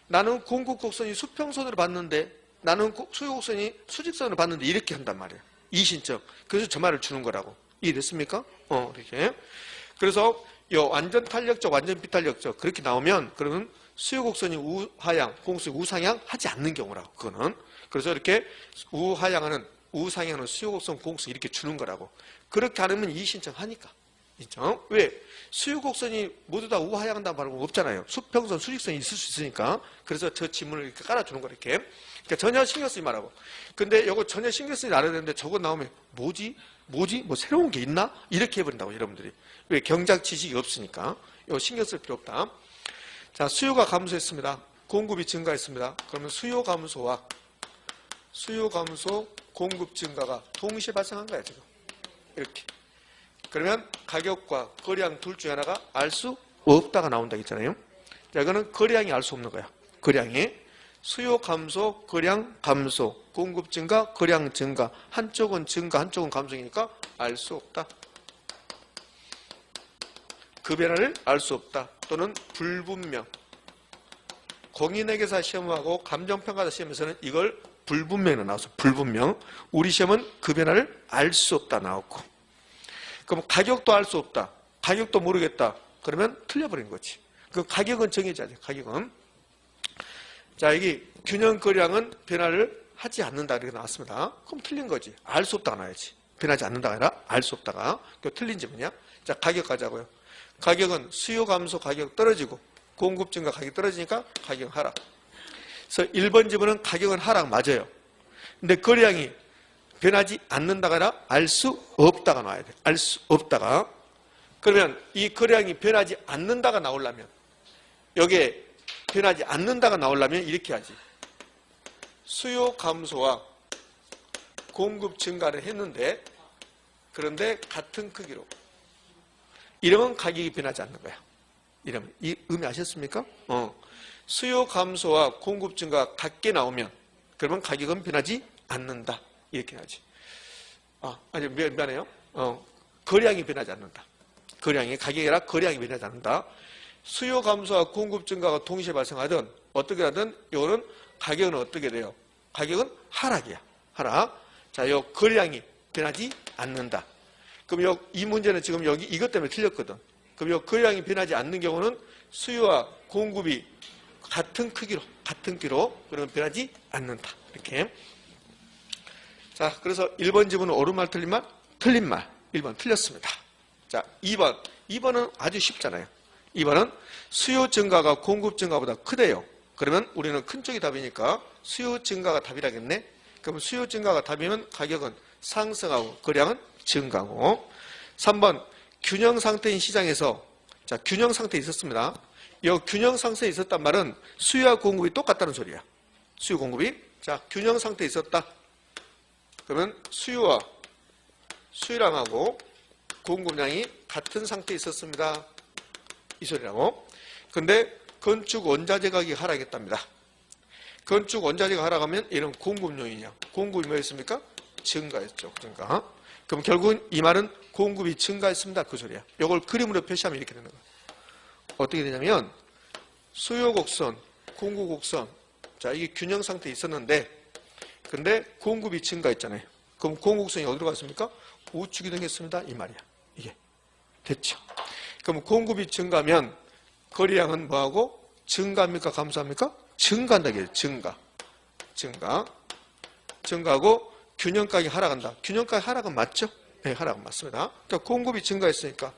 나는 공급 곡선이 수평선으로 봤는데 나는 수요 곡선이 수직선으로 봤는데 이렇게 한단 말이에요. 이의 신청. 그래서 저 말을 주는 거라고. 이해됐습니까? 이렇게. 그래서 요 완전 탄력적, 완전 비탄력적 그렇게 나오면 그러면 수요 곡선이 우하향, 공급선이 우상향 하지 않는 경우라고. 그거는. 그래서 이렇게 우상향하는 수요 곡선, 공급선 이렇게 주는 거라고. 그렇게 하면 이의 신청하니까. 인정? 왜? 수요 곡선이 모두 다 우하향한다는 말은 없잖아요. 수평선, 수직선이 있을 수 있으니까. 그래서 저 지문을 이렇게 깔아주는 거 이렇게. 그러니까 전혀 신경 쓰지 말라고. 근데 이거 전혀 신경 쓰지 않아야 되는데 저거 나오면 뭐지? 뭐 새로운 게 있나? 이렇게 해버린다고 여러분들이. 왜? 경작 지식이 없으니까. 이거 신경 쓸 필요 없다. 자, 수요가 감소했습니다. 공급이 증가했습니다. 그러면 수요 감소, 공급 증가가 동시에 발생한 거야, 지금. 이렇게. 그러면 가격과 거래량 둘 중에 하나가 알 수 없다가 나온다 했잖아요. 자, 이거는 거래량이 알 수 없는 거야. 거래량이. 수요 감소, 거래량 감소, 공급 증가, 거래량 증가. 한쪽은 증가, 한쪽은 감소이니까 알 수 없다. 그 변화를 알 수 없다. 또는 불분명. 공인회계사 시험하고 감정평가사 시험에서는 이걸 불분명으로 나와서 불분명. 우리 시험은 그 변화를 알 수 없다 나왔고. 그럼 가격도 알 수 없다. 가격도 모르겠다. 그러면 틀려버린 거지. 그 가격은 정해져야지. 가격은. 자, 여기 균형 거래량은 변화를 하지 않는다 이렇게 나왔습니다. 그럼 틀린 거지. 알 수 없다가 나와야지. 변하지 않는다가 아니라 알 수 없다가. 그 틀린 지문이야. 자, 가격 가자고요. 가격은 수요 감소 가격 떨어지고 공급 증가 가격 떨어지니까 가격 하락. 그래서 1번 지문은 가격은 하락 맞아요. 근데 거래량이 변하지 않는다가 아니라 알 수 없다가 나와야 돼. 알 수 없다가. 그러면 이 거래량이 변하지 않는다가 나오려면 여기에 변하지 않는다가 나오려면 이렇게 하지. 수요 감소와 공급 증가를 했는데 그런데 같은 크기로. 이러면 가격이 변하지 않는 거야. 이러면 이 의미 아셨습니까? 수요 감소와 공급 증가가 같게 나오면 그러면 가격은 변하지 않는다. 이렇게 하지. 아니, 미안해요. 거래량이 변하지 않는다. 거래량이, 가격이 아니라 거래량이 변하지 않는다. 수요 감소와 공급 증가가 동시에 발생하든 어떻게 하든 이거는 가격은 어떻게 돼요? 가격은 하락이야. 하락. 자, 요 거래량이 변하지 않는다. 그럼 이 문제는 지금 여기 이것 때문에 틀렸거든. 그럼 요 거래량이 변하지 않는 경우는 수요와 공급이 같은 크기로 그러면 변하지 않는다. 이렇게. 자, 그래서 1번 지문은 옳은 말, 틀린 말? 틀린 말. 1번 틀렸습니다. 자, 2번은 아주 쉽잖아요. 2번은 수요 증가가 공급 증가보다 크대요. 그러면 우리는 큰 쪽이 답이니까 수요 증가가 답이라겠네. 그럼 수요 증가가 답이면 가격은 상승하고 거래량은 증가하고. 3번 균형 상태인 시장에서, 자, 균형 상태에 있었습니다. 이 균형 상태에 있었단 말은 수요와 공급이 똑같다는 소리야. 수요 공급이. 자, 균형 상태에 있었다. 그러면 수요량하고 공급량이 같은 상태에 있었습니다. 이 소리라고. 근데 건축 원자재 가격이 하락했답니다. 건축 원자재가 하락하면 얘는 공급용이냐? 공급이 뭐였습니까? 증가했죠. 증가. 그럼 결국은 이 말은 공급이 증가했습니다. 그 소리야. 이걸 그림으로 표시하면 이렇게 되는 거야. 어떻게 되냐면 수요 곡선, 공급 곡선. 자, 이게 균형 상태에 있었는데 근데 공급이 증가했잖아요. 그럼 공급선이 어디로 갔습니까? 우측 이동했습니다. 이 말이야. 이게. 됐죠. 그럼 공급이 증가하면 거래량은 뭐하고? 증가합니까? 감소합니까? 증가한다. 증가하고 균형 가격이 하락한다. 균형 가격 하락은 맞죠? 네, 하락은 맞습니다. 그러니까 공급이 증가했으니까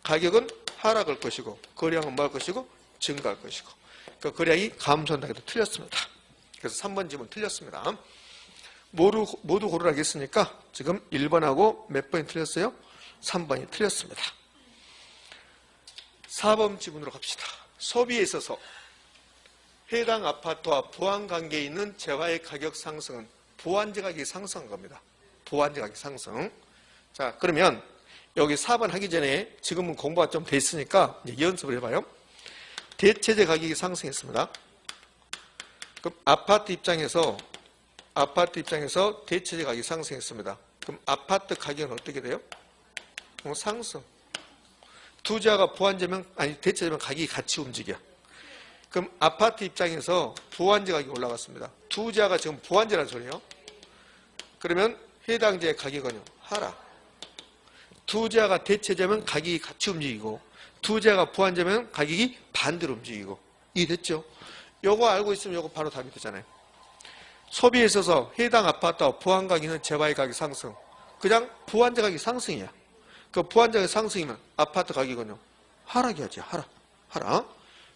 가격은 하락할 것이고 거래량은 뭐 할 것이고? 증가할 것이고. 그러니까 거래량이 감소한다 해도 틀렸습니다. 그래서 3번 지문 틀렸습니다. 모두 고르라고 했으니까 지금 1번하고 몇 번이 틀렸어요? 3번이 틀렸습니다. 4번 지문으로 갑시다. 소비에 있어서 해당 아파트와 보완 관계에 있는 재화의 가격 상승은 보완재 가격이 상승한 겁니다. 보완재 가격 상승. 자, 그러면 여기 4번 하기 전에 지금은 공부가 좀 돼 있으니까 이제 연습을 해봐요. 대체재 가격이 상승했습니다. 그럼 아파트 입장에서 아파트 입장에서 대체재 가격이 상승했습니다. 그럼 아파트 가격은 어떻게 돼요? 상승. 투자가 보완제면, 아니, 대체되면 가격이 같이 움직여. 그럼 아파트 입장에서 보완제 가격이 올라갔습니다. 투자가 지금 보완제라는 소리예요. 그러면 해당제의 가격은요, 하락. 투자가 대체되면 가격이 같이 움직이고, 투자가 보완제면 가격이 반대로 움직이고. 이해됐죠? 요거 알고 있으면 요거 바로 답이 되잖아요. 소비에 있어서 해당 아파트와 보완 가격은 재화의 가격 상승. 그냥 보완제 가격이 상승이야. 그 보완제 가격 상승이면 아파트 가격은요, 하락이 하지, 하락.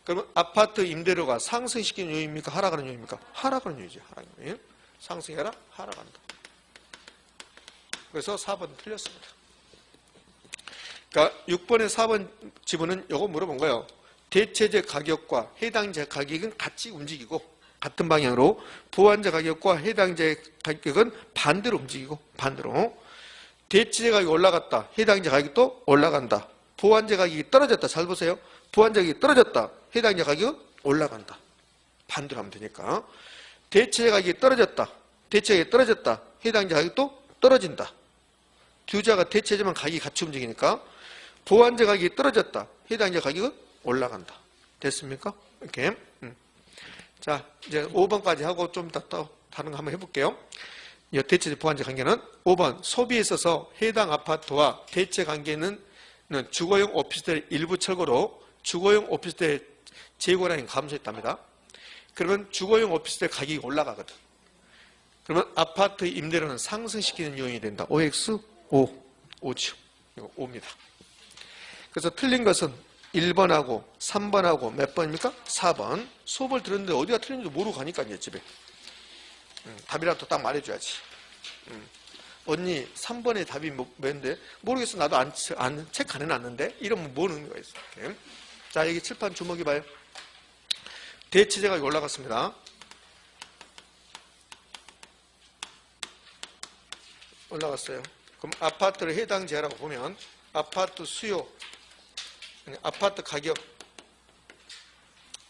그러면 아파트 임대료가 상승시키는 요인입니까? 하락하는 요인입니까? 하락하는 요인이지, 하락하는 요인. 상승해라, 하락한다. 그래서 4번 틀렸습니다. 그러니까 6번에 4번 지문은 요거 물어본 거예요. 대체재 가격과 해당재 가격은 같이 움직이고, 같은 방향으로 보완재 가격과 해당재 가격은 반대로 움직이고, 반대로. 대체재 가격이 올라갔다. 해당재 가격도 올라간다. 보완재 가격이 떨어졌다. 잘 보세요. 보완재 가격이 떨어졌다. 해당재 가격은 올라간다. 반대로 하면 되니까. 대체재 가격이 떨어졌다. 대체재 가격이 떨어졌다. 해당재 가격도 떨어진다. 투자가 대체재만 가격이 같이 움직이니까 보완재 가격이 떨어졌다. 해당재 가격은 올라간다. 됐습니까? 이렇게. 자, 이제 5번까지 하고 좀 더 다른 거 한번 해볼게요. 이 대체재 보완재 관계는 5번 소비에 있어서 해당 아파트와 대체 관계는 주거용 오피스텔 일부 철거로 주거용 오피스텔 재고량이 감소했답니다. 그러면 주거용 오피스텔 가격이 올라가거든. 그러면 아파트 임대료는 상승시키는 요인이 된다. OX 5죠. 이거 5입니다. 그래서 틀린 것은 1번하고 3번하고 몇 번입니까? 4번. 수업을 들었는데 어디가 틀린지 모르고 가니까 이제 집에. 답이라도 딱 말해줘야지. 언니 3번의 답이 뭐였는데? 모르겠어. 나도 책 안 해놨는데? 이러면 뭔 의미가 있어? 이렇게. 자, 여기 칠판 주먹이 봐요. 대체재가 올라갔습니다. 올라갔어요. 그럼 아파트를 해당재라고 보면 아파트 수요, 아파트 가격,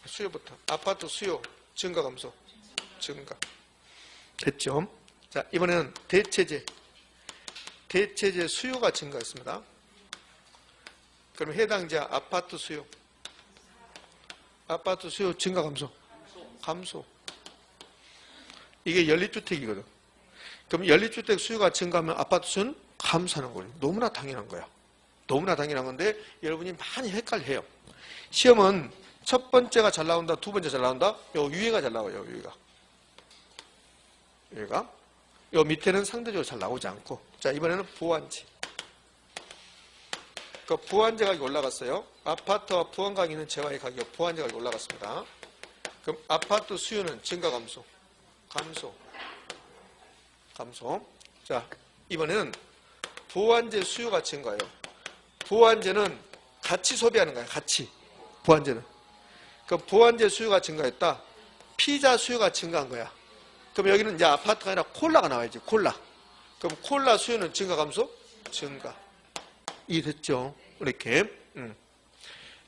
수요부터 아파트 수요 증가 감소, 증가. 됐죠? 자, 이번에는 대체재 수요가 증가했습니다. 그럼 해당재 아파트 수요 증가 감소, 감소. 이게 연립주택이거든. 그럼 연립주택 수요가 증가하면 아파트 수요는 감소하는 거예요. 너무나 당연한 거야. 너무나 당연한 건데 여러분이 많이 헷갈려요. 시험은 첫 번째가 잘 나온다, 두 번째 잘 나온다. 요 위에가 잘 나와요. 여기가. 요 밑에는 상대적으로 잘 나오지 않고. 자, 이번에는 보완재. 그 보완재 가격이 올라갔어요. 아파트와 보완 가격이 있는 재화의 가격, 보완재 가격이 올라갔습니다. 그럼 아파트 수요는 증가 감소, 감소. 자, 이번에는 보완재 수요가 증가해요. 보완재는 같이 소비하는 거야. 같이. 보완재는. 그 보완재 수요가 증가했다. 피자 수요가 증가한 거야. 그럼 여기는 이제 아파트가 아니라 콜라가 나와야지. 콜라. 그럼 콜라 수요는 증가 감소? 증가. 이해됐죠? 이렇게.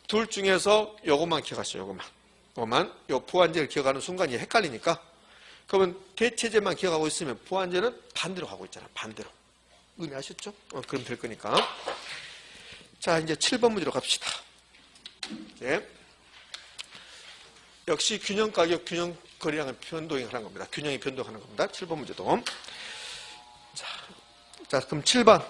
둘 중에서 요것만 기억하시죠. 요것만. 요 보완재를 기억하는 순간이 헷갈리니까. 그러면 대체재만 기억하고 있으면 보완재는 반대로 가고 있잖아. 반대로. 의미하셨죠? 그럼 될 거니까. 자, 이제 7번 문제로 갑시다. 이제 역시 균형 가격, 균형 거리량은 변동하는 겁니다. 균형이 변동하는 겁니다. 7번 문제도. 자, 그럼 7번.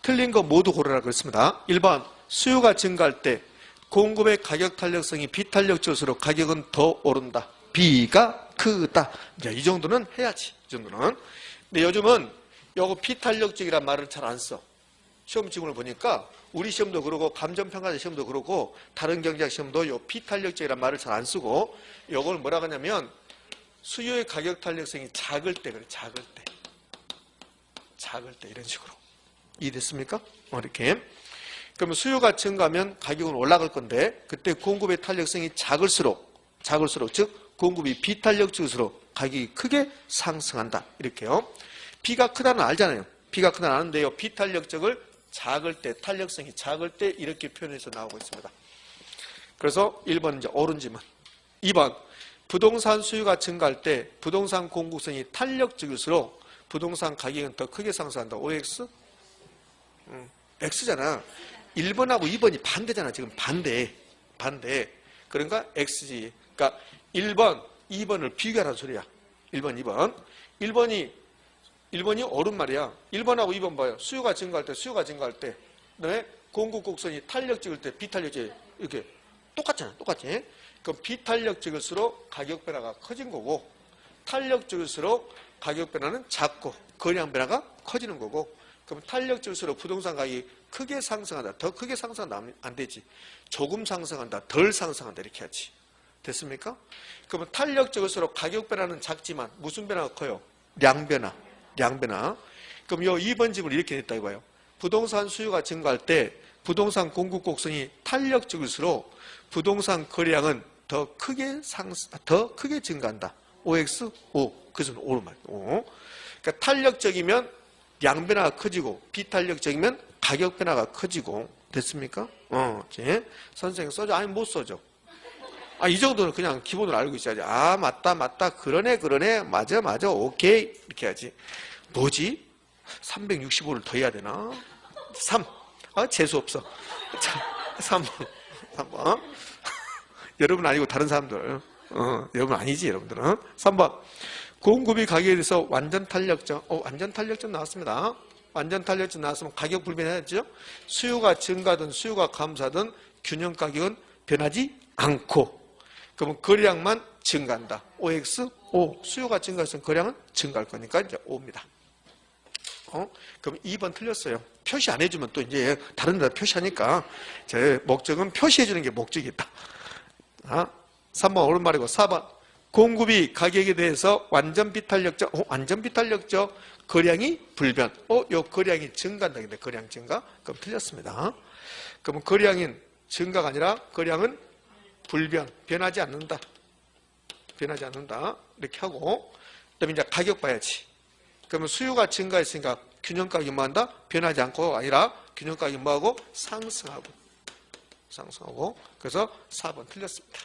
틀린 거 모두 고르라 그랬습니다. 1번. 수요가 증가할 때 공급의 가격 탄력성이 비탄력적으로 가격은 더 오른다. B가 크다. 이제 이 정도는 해야지. 이 정도는. 근데 요즘은 요거 비탄력적이란 말을 잘 안 써. 시험 지문을 보니까 우리 시험도 그러고 감정평가자 시험도 그러고 다른 경제학 시험도 요 비탄력적이란 말을 잘 안 쓰고 요걸 뭐라고 하냐면 수요의 가격 탄력성이 작을 때 그래. 작을 때 이런 식으로. 이해됐습니까? 이렇게. 그러면 수요가 증가하면 가격은 올라갈 건데 그때 공급의 탄력성이 작을수록 즉 공급이 비탄력적일수록 가격이 크게 상승한다. 이렇게요. B가 크다는 알잖아요. B가 크다는 아는데요. 비탄력적을 작을 때, 탄력성이 작을 때 이렇게 표현해서 나오고 있습니다. 그래서 1번 이제 옳은 지문. 2번 부동산 수요가 증가할 때 부동산 공급성이 탄력적일수록 부동산 가격은 더 크게 상승한다. OX? X잖아. 1번하고 2번이 반대잖아. 지금 반대. 그러니까 X지. 그러니까 1번, 2번을 비교하라는 소리야. 1번, 2번. 1번이 옳은 말이야. 1번하고 2번 봐요. 수요가 증가할 때, 그다음에 공급 곡선이 탄력적일 때, 비탄력적 이렇게 똑같잖아. 똑같지? 그럼 비탄력적일수록 가격 변화가 커진 거고, 탄력적일수록 가격 변화는 작고, 거래량 변화가 커지는 거고, 그럼 탄력적일수록 부동산 가격이 크게 상승한다. 더 크게 상승한다. 안 되지. 조금 상승한다. 덜 상승한다. 이렇게 하지. 됐습니까? 그러면 탄력적일수록 가격 변화는 작지만 무슨 변화가 커요? 량 변화. 그럼 이 2번 집을 이렇게 냈다 이거예요. 부동산 수요가 증가할 때 부동산 공급 곡선이 탄력적일수록 부동산 거래량은 더 크게 증가한다. OX? O. 그래서 O로 말이에요. O. 그러니까 탄력적이면 양 변화가 커지고 비탄력적이면 가격 변화가 커지고. 됐습니까? 선생님 써줘? 아니 못 써줘. 이 정도는 그냥 기본으로 알고 있어야지. 맞다. 그러네. 맞아. 오케이. 이렇게 해야지. 뭐지? 365를 더 해야 되나? 3. 재수 없어. 자, 3번. 여러분 아니고 다른 사람들. 여러분 아니지, 여러분들은. 3번. 공급이 가격에 대해서 완전 탄력적. 완전 탄력적 나왔습니다. 완전 탄력적 나왔으면 가격 불변해야죠. 수요가 증가든 수요가 감소하든 균형 가격은 변하지 않고. 그러면 거래량만 증가한다. OX? O. 수요가 증가했으면 거래량은 증가할 거니까 이제 O입니다. 그럼 2번 틀렸어요. 표시 안 해주면 또 이제 다른 데다 표시하니까 제 목적은 표시해주는 게 목적이다. 3번 옳은 말이고 4번 공급이 가격에 대해서 완전 비탄력적 거래량이 불변. 요 거래량이 증가한다. 근데 거래량 증가? 그럼 틀렸습니다. 그러면 거래량인 증가가 아니라 거래량은 불변, 변하지 않는다. 이렇게 하고, 그다음에 이제 가격 봐야지. 그러면 수요가 증가했으니까 균형 가격이 뭐 한다? 변하지 않고 아니라 균형 가격이 뭐하고? 상승하고. 그래서 4번 틀렸습니다.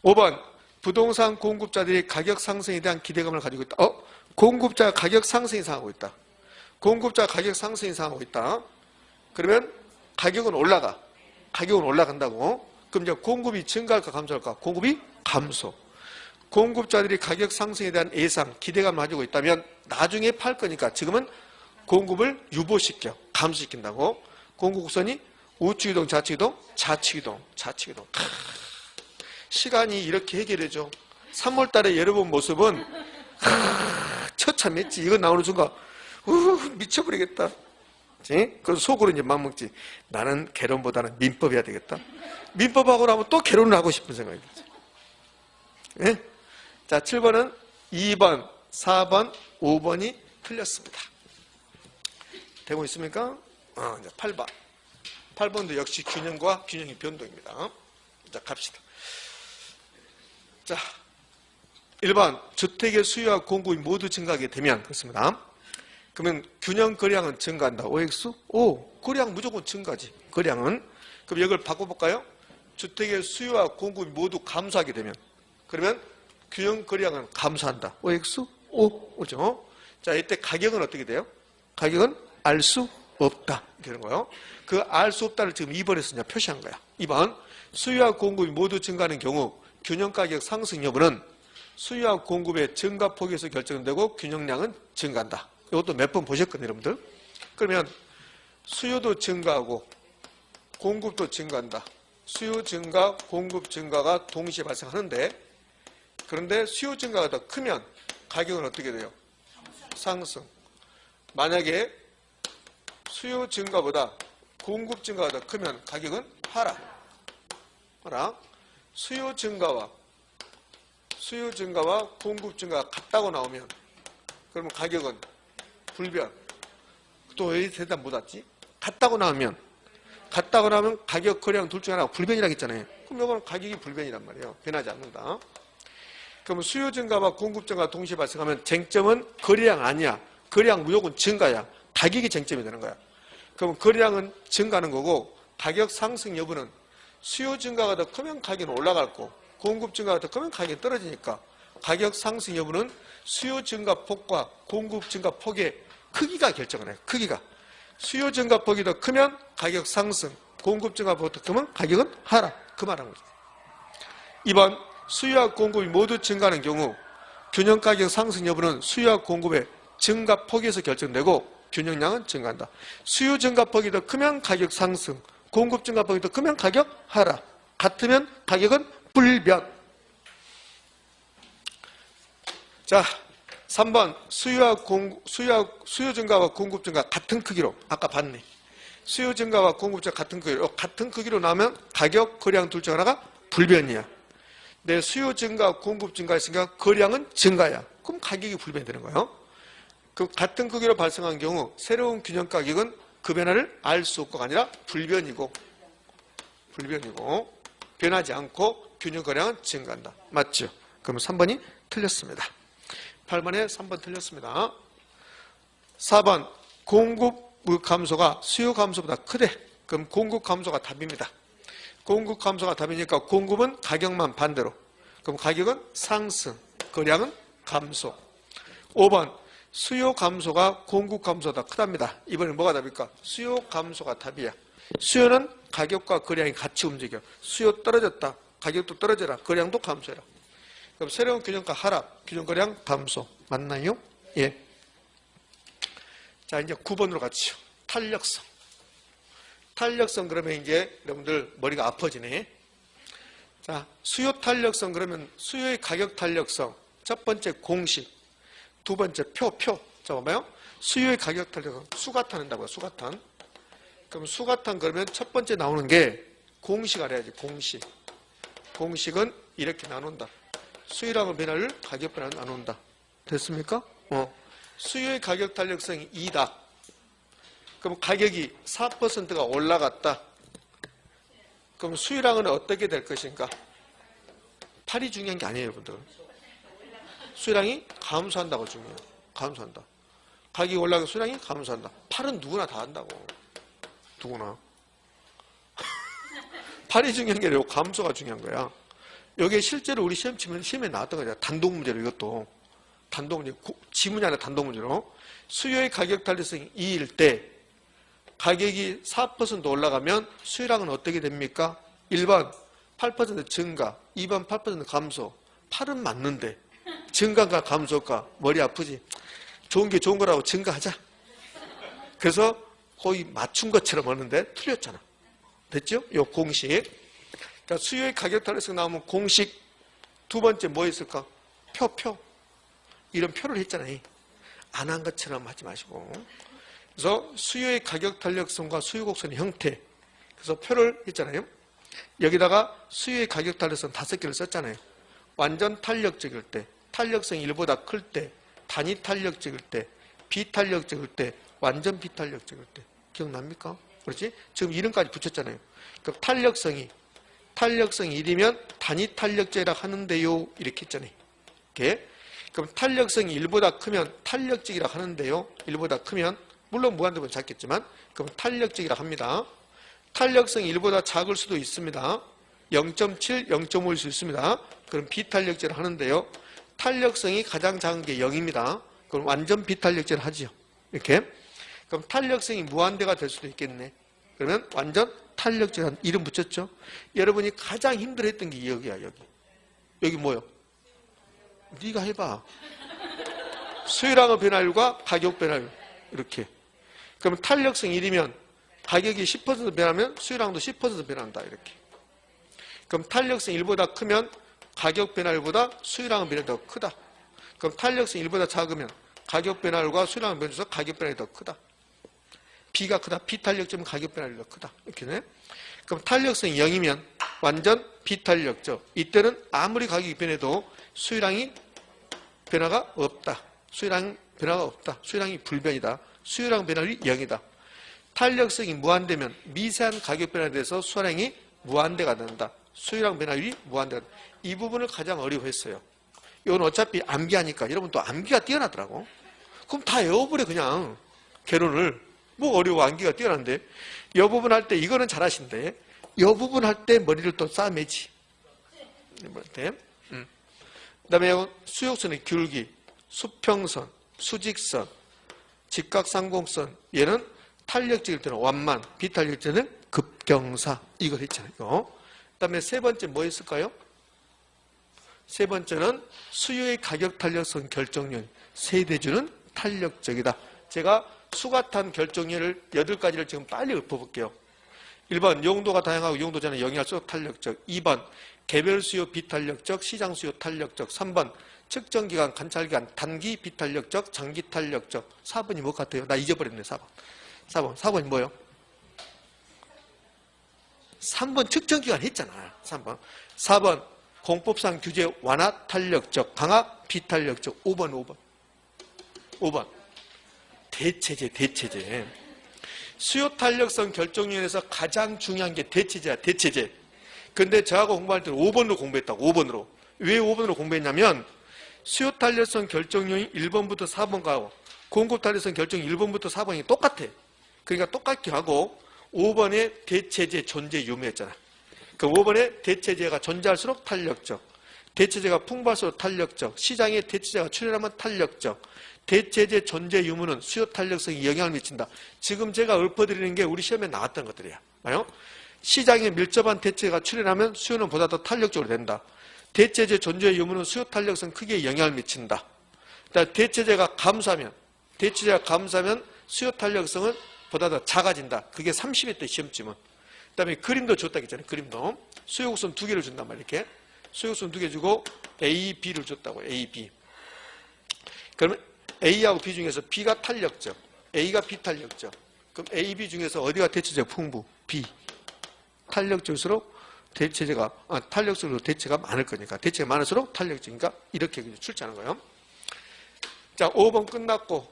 5번 부동산 공급자들이 가격 상승에 대한 기대감을 가지고 있다. 공급자 가격 상승 이상하고 있다. 그러면 가격은 올라간다고. 그럼 이제 공급이 증가할까 감소할까? 공급이 감소. 공급자들이 가격 상승에 대한 예상, 기대감을 가지고 있다면 나중에 팔 거니까 지금은 공급을 유보시켜, 감소시킨다고. 공급 곡선이 우측이동, 좌측이동. 시간이 이렇게 해결해줘. 3월 달에 여러분 모습은 처참했지. 이거 나오는 순간 미쳐버리겠다. 그래서 속으로 이제 맘먹지. 나는 개론보다는 민법 해야 되겠다. 민법하고 나면 또 개론을 하고 싶은 생각이 들지. 예? 자, 7번은 2번, 4번, 5번이 틀렸습니다. 되고 있습니까? 이제 8번. 8번도 역시 균형과 균형의 변동입니다. 자, 갑시다. 자, 1번. 주택의 수요와 공급이 모두 증가하게 되면, 그렇습니다. 그러면 균형 거래량은 증가한다. OX? O. 거래량 무조건 증가지. 거래량은. 그럼 이걸 바꿔볼까요? 주택의 수요와 공급이 모두 감소하게 되면. 그러면 균형 거래량은 감소한다. OX? O. 그죠? 자, 이때 가격은 어떻게 돼요? 가격은 알 수 없다. 이렇게 되는 거예요. 그 알 수 없다를 지금 2번에서 그냥 표시한 거야. 2번. 수요와 공급이 모두 증가하는 경우 균형 가격 상승 여부는 수요와 공급의 증가 폭에서 결정되고 균형량은 증가한다. 이것도 몇 번 보셨거든요, 여러분들. 그러면 수요도 증가하고 공급도 증가한다. 수요 증가, 공급 증가가 동시에 발생하는데, 그런데 수요 증가가 더 크면 가격은 어떻게 돼요? 상승. 만약에 수요 증가보다 공급 증가가 더 크면 가격은 하락. 수요 증가와 공급 증가가 같다고 나오면 그러면 가격은 불변. 또 왜 대답 못 왔지? 같다고 나오면 가격 거래량 둘 중에 하나가 불변이라고 했잖아요. 그럼 이거는 가격이 불변이란 말이에요. 변하지 않는다. 그러면 수요 증가와 공급 증가가 동시에 발생하면 쟁점은 거래량 아니야. 거래량 무조건 증가야. 가격이 쟁점이 되는 거야. 그럼 거래량은 증가하는 거고 가격 상승 여부는 수요 증가가 더 크면 가격은 올라갈 거고 공급 증가가 더 크면 가격이 떨어지니까 가격 상승 여부는 수요 증가 폭과 공급 증가 폭의 크기가 결정을 해요. 크기가. 수요 증가 폭이 더 크면 가격 상승, 공급 증가 폭이 더 크면 가격은 하락. 그 말하는 거죠. 2번 수요와 공급이 모두 증가하는 경우 균형 가격 상승 여부는 수요와 공급의 증가 폭에서 결정되고 균형량은 증가한다. 수요 증가 폭이 더 크면 가격 상승, 공급 증가 폭이 더 크면 가격 하락. 같으면 가격은 불변. 자, 3번 수요 증가와 공급 증가 같은 크기로 아까 봤네. 수요 증가와 공급 증가 같은 크기로 나오면 가격, 거래량 둘 중 하나가 불변이야. 내 수요 증가, 공급 증가했으니까 거래량은 증가야. 그럼 가격이 불변이 되는 거예요. 그 같은 크기로 발생한 경우 새로운 균형 가격은 그 변화를 알 수 없고가 아니라 불변이고 변하지 않고 균형 거래량은 증가한다. 맞죠? 그럼 3번이 틀렸습니다. 8번에 3번 틀렸습니다. 4번 공급 감소가 수요 감소보다 크대. 그럼 공급 감소가 답입니다. 공급 감소가 답이니까 공급은 가격만 반대로. 그럼 가격은 상승, 거래량은 감소. 5번 수요 감소가 공급 감소보다 크답니다. 이번엔 뭐가 답일까? 수요 감소가 답이야. 수요는 가격과 거래량이 같이 움직여. 수요 떨어졌다. 가격도 떨어져라. 거래량도 감소해라. 그럼 새로운 균형가 하락, 균형 거래량 감소. 맞나요? 예. 자, 이제 9번으로 가죠. 탄력성. 탄력성 그러면 이제 여러분들 머리가 아파지네. 자, 수요 탄력성 그러면 수요의 가격 탄력성. 첫 번째 공식. 두 번째 표. 자, 봐봐요. 수요의 가격 탄력성. 수가탄 한다고요. 수가탄. 그럼 수가탄 그러면 첫 번째 나오는 게 공식 알아야지. 공식. 공식은 이렇게 나눈다. 수요량의 변화를 가격 변화를 나눈다. 됐습니까? 수요의 가격 탄력성이 2다. 그럼 가격이 4%가 올라갔다. 그럼 수요량은 어떻게 될 것인가? 8이 중요한 게 아니에요, 여러분들. 수요량이 감소한다고 중요해요. 감소한다. 가격이 올라가면 수요량이 감소한다. 8은 누구나 다 한다고. 누구나. 8이 중요한 게 아니고 감소가 중요한 거야. 여기에 실제로 우리 시험 치면 시험에 나왔던 거잖아. 단독 문제로 이것도. 단독 문제, 지문이 아니라 단독 문제로. 수요의 가격 탄력성이 2일 때 가격이 4% 올라가면 수요량은 어떻게 됩니까? 1번 8% 증가, 2번 8% 감소. 8은 맞는데 증가가 감소가 머리 아프지? 좋은 게 좋은 거라고 증가하자. 그래서 거의 맞춘 것처럼 하는데 틀렸잖아. 됐죠? 요 공식. 그러니까 수요의 가격 탄력성 나오면 공식. 두 번째 뭐 있을까? 표. 이런 표를 했잖아요. 안 한 것처럼 하지 마시고. 그래서 수요의 가격 탄력성과 수요 곡선의 형태. 그래서 표를 했잖아요. 여기다가 수요의 가격 탄력성 5개를 썼잖아요. 완전 탄력적일 때, 탄력성이 1보다 클 때, 단위 탄력적일 때, 비탄력적일 때, 완전 비탄력적일 때. 기억납니까? 그렇지? 지금 이름까지 붙였잖아요. 그럼 탄력성이 1이면 단위 탄력적이라 하는데요. 이렇게 했잖아요. 이렇게. 그럼 탄력성이 1보다 크면 탄력적이라 하는데요. 1보다 크면 물론 무한대보다 작겠지만 그럼 탄력적이라 합니다. 탄력성이 1보다 작을 수도 있습니다. 0.7, 0.5일 수 있습니다. 그럼 비탄력제를 하는데요. 탄력성이 가장 작은 게 0입니다. 그럼 완전 비탄력제를 하지요. 이렇게. 그럼 탄력성이 무한대가 될 수도 있겠네. 그러면 완전 탄력제라는 이름 붙였죠. 여러분이 가장 힘들어했던 게 여기야. 여기 뭐요? 네가 해봐. 수요량의 변화율과 가격 변화율. 이렇게. 그러면 탄력성 1이면 가격이 10% 변하면 수요량도 10% 변한다. 이렇게. 그럼 탄력성 1보다 크면 가격 변화율보다 수요량의 변화율이 더 크다. 그럼 탄력성 1보다 작으면 가격 변화율과 수요량의 변화율에서 가격 변화율이 더 크다. B가 크다. 비탄력적이면 가격 변화율이 더 크다. 이렇게네. 그럼 탄력성이 0이면 완전 비탄력적. 이때는 아무리 가격이 변해도 수요량이 변화가 없다. 수요량 변화가 없다. 수요량이 불변이다. 수요량 변화율이 0이다. 탄력성이 무한대면 미세한 가격 변화에 대해서 수요량이 무한대가 된다. 수요량 변화율이 무한대가 된다. 이 부분을 가장 어려워했어요. 이건 어차피 암기하니까 여러분 또 암기가 뛰어나더라고. 그럼 다 외워버려 그냥 개론을. 뭐 어려워 암기가 뛰어난데. 이 부분 할 때 이거는 잘하신데 이 부분 할 때 머리를 또 싸매지. 1번한테. 그 다음에 수역선의 기울기, 수평선, 수직선, 직각상공선. 얘는 탄력적일 때는 완만, 비탄력적일 때는 급경사. 이걸 했잖아요. 이거. 그 다음에 세 번째 뭐 했을까요? 세 번째는 수요의 가격 탄력성 결정률. 세대주는 탄력적이다. 제가 수가탄 결정률을 8가지를 지금 빨리 읊어볼게요. 1번 용도가 다양하고 용도전에 영향할수록 탄력적. 2번 개별 수요 비탄력적, 시장 수요 탄력적. 3번 측정기간, 관찰기간, 단기 비탄력적, 장기 탄력적. 4번이 뭐 같아요? 나 잊어버렸네. 4번이 뭐예요? 3번 측정기간 했잖아. 3번. 4번 공법상 규제 완화 탄력적, 강화 비탄력적. 5번. 대체제. 수요 탄력성 결정률에서 가장 중요한 게 대체제야. 대체제. 근데 저하고 공부할 때는 5번으로 공부했다고. 5번으로. 왜 5번으로 공부했냐면 수요 탄력성 결정률이 1번부터 4번과 공급 탄력성 결정률 1번부터 4번이 똑같아. 그러니까 똑같게 하고 5번에 대체제 존재 유무였잖아. 그 5번에 대체제가 존재할수록 탄력적, 대체제가 풍부할수록 탄력적, 시장에 대체제가 출현하면 탄력적, 대체제 존재 유무는 수요 탄력성에 영향을 미친다. 지금 제가 읊어드리는 게 우리 시험에 나왔던 것들이야. 봐요. 시장에 밀접한 대체제가 출현하면 수요는 보다 더 탄력적으로 된다. 대체제 존재 유무는 수요 탄력성 크게 영향을 미친다. 대체제가 감소하면 수요 탄력성은 보다 더 작아진다. 그게 30회 때 시험지문. 그 다음에 그림도 줬다 했잖아요. 그림도. 수요곡선 2개를 준단 말이에요. 이렇게. 수요곡선 2개 주고 A, B를 줬다고. A, B. 그러면 A하고 B 중에서 B가 탄력적, A가 비탄력적. 그럼 A, B 중에서 어디가 대체제가 풍부? B. 탄력적일수록 탄력적으로 대체가 많을 거니까. 대체가 많을수록 탄력적이니까 이렇게 출제하는 거예요. 자, 5번 끝났고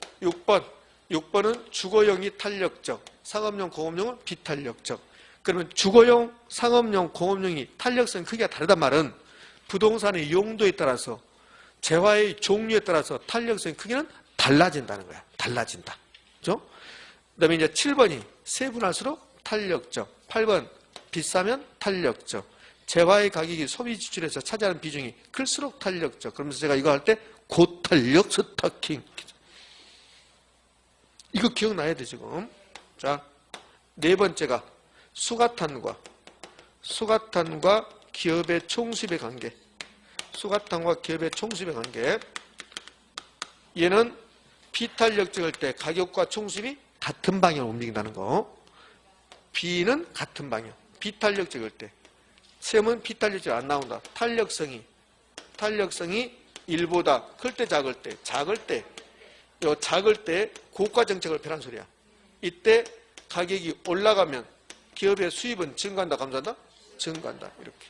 6번은 주거용이 탄력적, 상업용, 공업용은 비탄력적. 그러면 주거용, 상업용, 공업용이 탄력성 크기가 다르단 말은 부동산의 용도에 따라서 재화의 종류에 따라서 탄력성 크기는 달라진다는 거야. 달라진다. 그죠? 그 다음에 이제 7번이 세분할수록 탄력적. 8번 비싸면 탄력적. 재화의 가격이 소비 지출에서 차지하는 비중이 클수록 탄력적. 그러면서 제가 이거 할 때 고탄력 스타킹. 이거 기억나야 돼, 지금. 자, 네 번째가 수가탄과 기업의 총수입의 관계. 수가탄과 기업의 총수입의 관계. 얘는 비탄력적일 때 가격과 총수입이 같은 방향으로 움직인다는 거. B는 같은 방향. 비탄력적일 때. 시험은 비탄력적이 안 나온다. 탄력성이 1보다 클 때 작을 때 고가 정책을 펴란 소리야. 이때 가격이 올라가면 기업의 수입은 증가한다, 감소한다? 증가한다. 이렇게.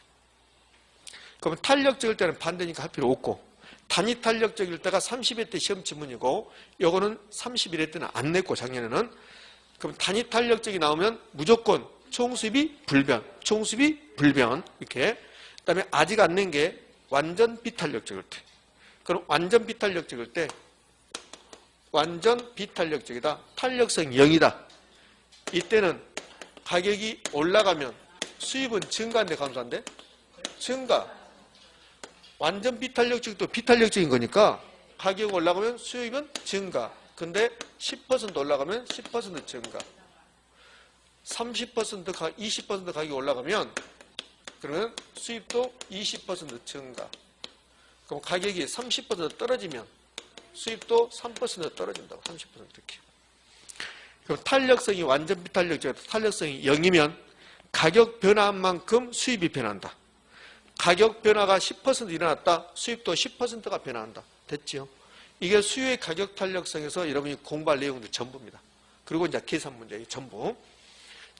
그러면 탄력적일 때는 반대니까 할 필요 없고, 단위 탄력적일 때가 30회 때 시험 지문이고, 요거는 31회 때는 안 냈고, 작년에는. 그럼 단위 탄력적이 나오면 무조건 총수입이 불변, 이렇게. 그 다음에 아직 안 낸 게 완전 비탄력적일 때. 그럼 완전 비탄력적이다. 탄력성 0이다. 이때는 가격이 올라가면 수입은 증가한데 감소한데? 증가. 완전 비탄력적도 비탄력적인 거니까 가격이 올라가면 수입은 증가. 근데 10% 올라가면 10% 증가. 30%, 20% 가격이 올라가면 그러면 수입도 20% 증가. 그럼 가격이 30% 떨어지면 수입도 3% 떨어진다고. 30% 이렇게. 그럼 탄력성이 완전 비탄력적이다. 탄력성이 0이면 가격 변화한 만큼 수입이 변한다. 가격 변화가 10% 일어났다. 수입도 10%가 변화한다. 됐지요? 이게 수요의 가격 탄력성에서 여러분이 공부할 내용들 전부입니다. 그리고 이제 계산 문제 전부.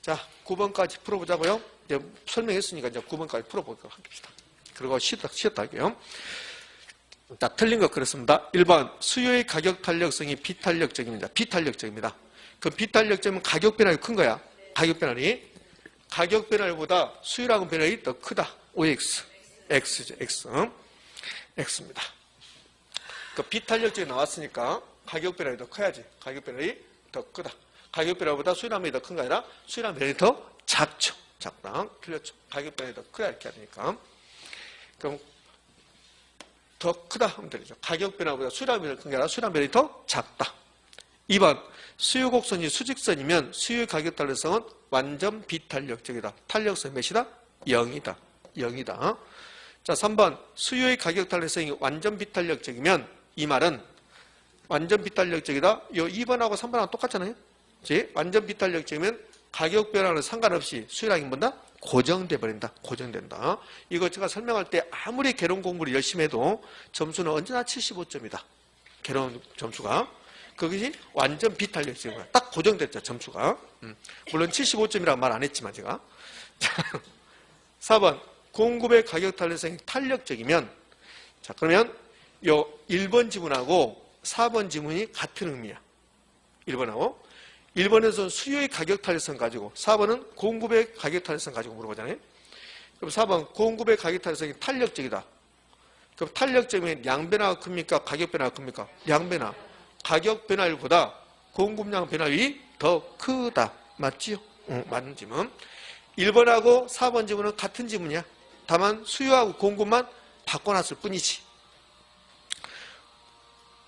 자, 9번까지 풀어보자고요. 이제 설명했으니까 이제 9번까지 풀어보도록 하겠습니다. 그리고 쉬었다 할게요. 자, 틀린 거 그렇습니다. 1번 수요의 가격 탄력성이 비탄력적입니다. 비탄력적입니다. 그 비탄력적이면 가격 변화가 큰 거야. 가격 변화보다 수요라고 변화가 더 크다. OX, X죠. X입니다. 그 비탄력적이 나왔으니까 가격 변화가 더 커야지. 가격 변화가 더 크다. 가격 변화보다 수요량이 더 큰 게 아니라 수요량 변화가 더 작죠. 작다. 틀렸죠. 가격 변화가 더 크다 이렇게 하니까. 그럼 더 크다 하면 되죠. 가격 변화보다 수요량 변화가 큰 게 아니라 수요량 변화가 더 작다. 2번 수요 곡선이 수직선이면 수요의 가격 탄력성은 완전 비탄력적이다. 탄력성 몇이다? 0이다. 0이다. 자, 3번 수요의 가격 탄력성이 완전 비탄력적이면 이 말은 완전 비탄력적이다. 요 2번하고 3번하고 똑같잖아요. 그치? 완전 비탄력적이면 가격 변화는 상관없이 수요량이 뭐다? 고정돼 버린다. 고정된다. 이거 제가 설명할 때 아무리 개론 공부를 열심히 해도 점수는 언제나 75점이다. 개론 점수가. 그것이 완전 비탄력적인 거야. 딱 고정됐죠, 점수가. 물론 75점이라고 말 안 했지만 제가. 4번 공급의 가격 탄력성이 탄력적이면, 자, 그러면 요 1번 지문하고 4번 지문이 같은 의미야. 1번하고 1번에서는 수요의 가격 탄력성 가지고 4번은 공급의 가격 탄력성 가지고 물어보잖아요. 그럼 4번 공급의 가격 탄력성이 탄력적이다. 그럼 탄력적이면 양 변화가 큽니까? 가격 변화가 큽니까? 양 변화. 가격 변화율보다 공급량 변화율이 더 크다. 맞지요? 맞는 지문. 1번하고 4번 지문은 같은 지문이야. 다만 수요하고 공급만 바꿔놨을 뿐이지.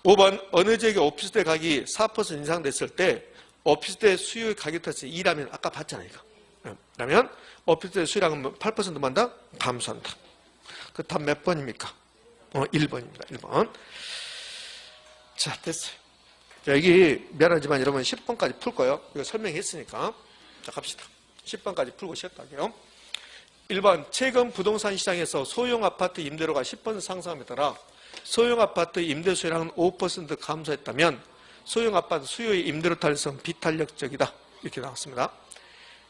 5번 어느 지역의 오피스텔 가격이 4% 인상됐을 때 오피스텔 수요의 가격 탓이 2라면 아까 봤잖아요. 이거. 그러면 오피스텔 수요량은 8%만 더 감소한다. 그 답 몇 번입니까? 1번입니다. 1번. 자, 됐어요. 자, 여기 미안하지만 여러분 10번까지 풀 거예요. 이거 설명했으니까. 자, 갑시다. 10번까지 풀고 쉬었다 할게요. 1번 최근 부동산 시장에서 소형 아파트 임대료가 10% 상승함에 따라 소형 아파트 임대 수요량은 5% 감소했다면 소형 아파트 수요의 임대료 탄력성은 비탄력적이다. 이렇게 나왔습니다.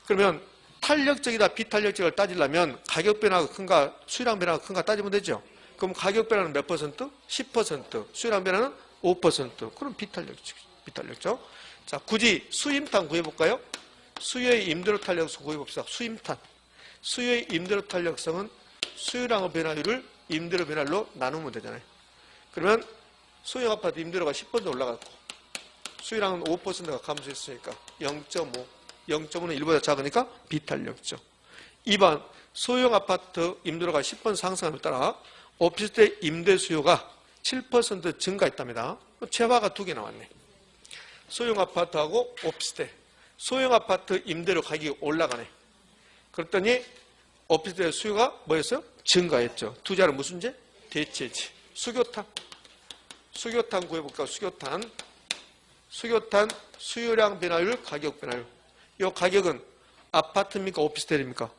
그러면 탄력적이다, 비탄력적을 따지려면 가격 변화가 큰가, 수요량 변화가 큰가 따지면 되죠. 그럼 가격 변화는 몇 퍼센트? 10%. 수요량 변화는 5%. 그럼 비탄력적. 자, 굳이 수임탄 구해볼까요? 수요의 임대료 탄력성 구해봅시다. 수임탄. 수요의 임대료 탄력성은 수요량의 변화율을 임대료 변화율로 나누면 되잖아요. 그러면 소형 아파트 임대료가 10% 올라갔고 수요량은 5%가 감소했으니까 0.5. 0.5는 1보다 작으니까 비탄력적. 2번 소형 아파트 임대료가 10% 상승함에 따라 오피스텔 임대 수요가 7% 증가했답니다. 재화가 두 개 나왔네. 소형 아파트하고 오피스텔. 소형 아파트 임대료 가격이 올라가네. 그랬더니 오피스텔 수요가 뭐였어요? 증가했죠. 두 자는 무슨 제? 대체지. 수교탄. 수교탄 구해볼까? 수교탄. 수교탄 수요량 변화율, 가격 변화율. 이 가격은 아파트입니까? 오피스텔입니까?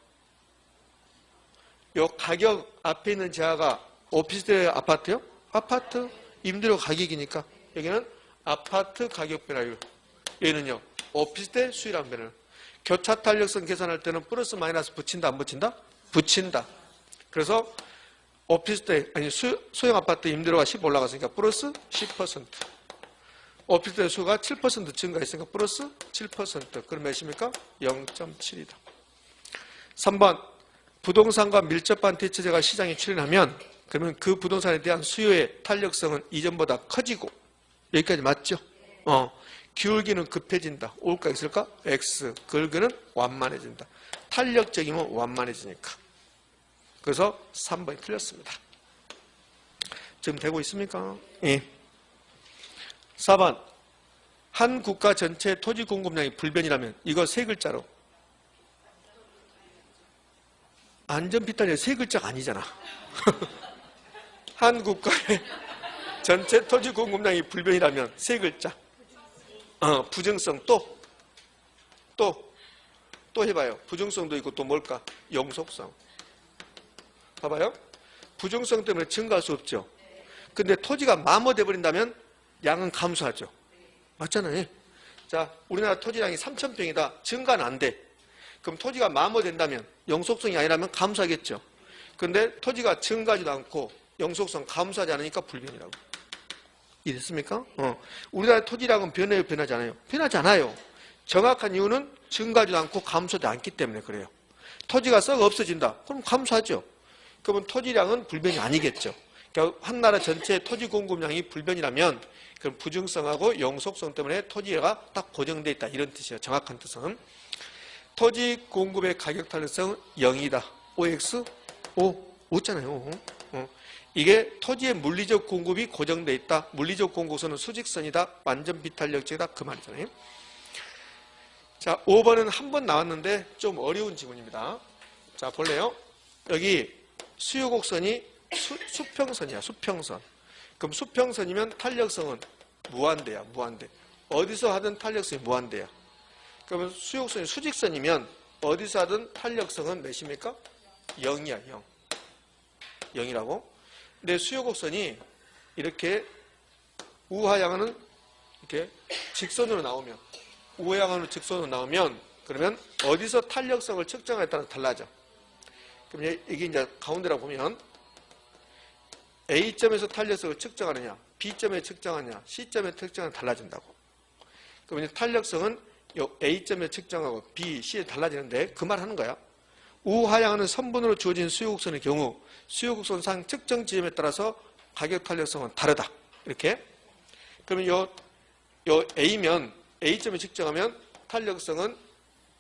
이 가격 앞에 있는 제하가 오피스텔 아파트요? 아파트 임대료 가격이니까 여기는 아파트 가격 변화율. 얘는요 오피스텔 수요량 변화율. 교차 탄력성 계산할 때는 플러스 마이너스 붙인다 안 붙인다? 붙인다. 그래서 오피스텔 아니 소형 아파트 임대료가 10 올라갔으니까 플러스 10%. 오피스텔 수가 7% 증가했으니까 플러스 7%. 그럼 몇입니까? 0.7이다. 3번 부동산과 밀접한 대체재가 시장에 출현하면 그러면 그 부동산에 대한 수요의 탄력성은 이전보다 커지고 여기까지 맞죠? 기울기는 급해진다. 올까 있을까? X. 기울기는 완만해진다. 탄력적이면 완만해지니까. 그래서 3번이 틀렸습니다. 지금 되고 있습니까? 예. 4번 한 국가 전체 토지 공급량이 불변이라면 이거 세 글자로 안전비탄이 세 글자가 아니잖아. 한 국가의 전체 토지 공급량이 불변이라면 세 글자. 부정성 또 해봐요. 부정성도 있고 또 뭘까? 영속성. 봐봐요. 부정성 때문에 증가할 수 없죠. 근데 토지가 마모돼 버린다면 양은 감소하죠. 맞잖아요. 자, 우리나라 토지량이 3,000평이다. 증가는 안 돼. 그럼 토지가 마모된다면 영속성이 아니라면 감소하겠죠. 근데 토지가 증가하지도 않고 영속성 감소하지 않으니까 불변이라고. 이해됐습니까? 우리나라 토지량은 변해요, 변하지 않아요? 변하지 않아요. 정확한 이유는 증가하지도 않고 감소하지 않기 때문에 그래요. 토지가 썩어 없어진다. 그럼 감소하죠. 그러면 토지량은 불변이 아니겠죠. 그러니까 한 나라 전체의 토지 공급량이 불변이라면 그럼 부정성하고 영속성 때문에 토지가 딱 고정되어 있다. 이런 뜻이에요. 정확한 뜻은. 토지 공급의 가격 탄력성은 0이다. OX, O. 없잖아요. 이게 토지의 물리적 공급이 고정되어 있다. 물리적 공급선은 수직선이다. 완전 비탄력적이다. 그 말이잖아요. 자, 5번은 한 번 나왔는데 좀 어려운 지문입니다. 자, 볼래요? 여기 수요곡선이 수평선이야. 수평선. 그럼 수평선이면 탄력성은 무한대야. 무한대. 어디서 하든 탄력성이 무한대야. 그러면 수요곡선이 수직선이면 어디서 하든 탄력성은 몇입니까? 0이야. 0. 0이라고. 근데 수요곡선이 이렇게 우하향하는 이렇게 직선으로 나오면, 우하향하는 직선으로 나오면, 그러면 어디서 탄력성을 측정하에 따라 달라져. 그럼 이게 이제 가운데라고 보면 A점에서 탄력성을 측정하느냐, B점에 측정하느냐, C점에 측정하느냐 달라진다고. 그러면 탄력성은 A점에 측정하고 B, C에 달라지는데 그 말 하는 거야. 우하향하는 선분으로 주어진 수요곡선의 경우 수요곡선상 측정 지점에 따라서 가격 탄력성은 다르다. 이렇게. 그러면 요 A면 A점에 측정하면 탄력성은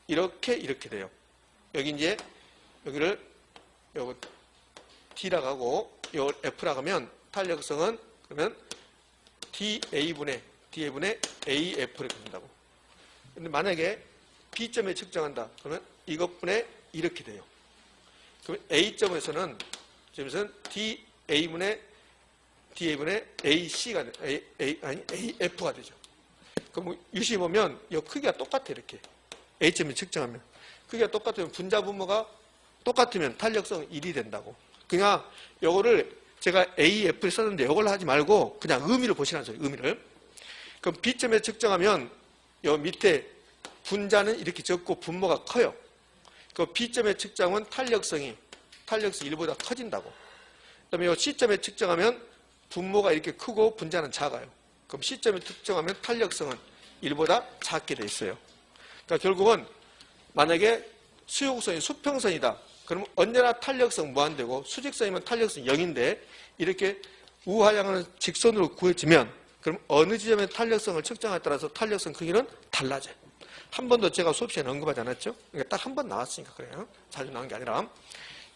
이렇게 돼요. 여기 이제 여기를 요거 D라고 하고 요 F라고 하면 탄력성은 그러면 DA분의 AF 이렇게 된다고. 근데 만약에 B점에 측정한다. 그러면 이것분의 이렇게 돼요. 그럼 A점에서는 DA분의 AC가 AF가 되죠. 그럼 유시 보면 이 크기가 똑같아. 이렇게 A점에 측정하면 크기가 똑같으면 분자 분모가 똑같으면 탄력성 1이 된다고. 그냥 요거를 제가 AF를 썼는데 요걸 하지 말고 그냥 의미를 보시라는 소리. 의미를. 그럼 B점에 측정하면 요 밑에 분자는 이렇게 적고 분모가 커요. 그 B점의 측정은 탄력성이 1보다 커진다고. 그다음에 요 C점에 측정하면 분모가 이렇게 크고 분자는 작아요. 그럼 C점에 측정하면 탄력성은 1보다 작게 돼 있어요. 그러니까 결국은 만약에 수요곡선이 수평선이다. 그럼 언제나 탄력성 무한대고 수직선이면 탄력성 0인데 이렇게 우하향하는 직선으로 구해지면 그럼 어느 지점의 탄력성을 측정에 따라서 탄력성 크기는 달라져요. 한 번도 제가 수업 시간에 언급하지 않았죠? 그러니까 딱 한 번 나왔으니까 그래요. 자주 나온 게 아니라.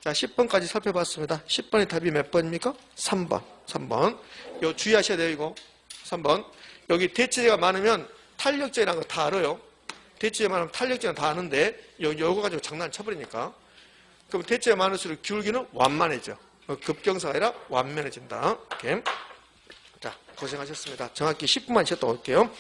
자, 10번까지 살펴봤습니다. 10번의 답이 몇 번입니까? 3번. 3번. 요 주의하셔야 돼요, 이거. 3번. 여기 대체제가 많으면 탄력제라는 거 다 알아요. 대체제가 많으면 탄력제는 다 아는데 요거 가지고 장난을 쳐버리니까. 그럼 대체제가 많을수록 기울기는 완만해져. 급경사가 아니라 완만해진다. 이렇게. 자, 고생하셨습니다. 정확히 10분만 쉬었다 올게요.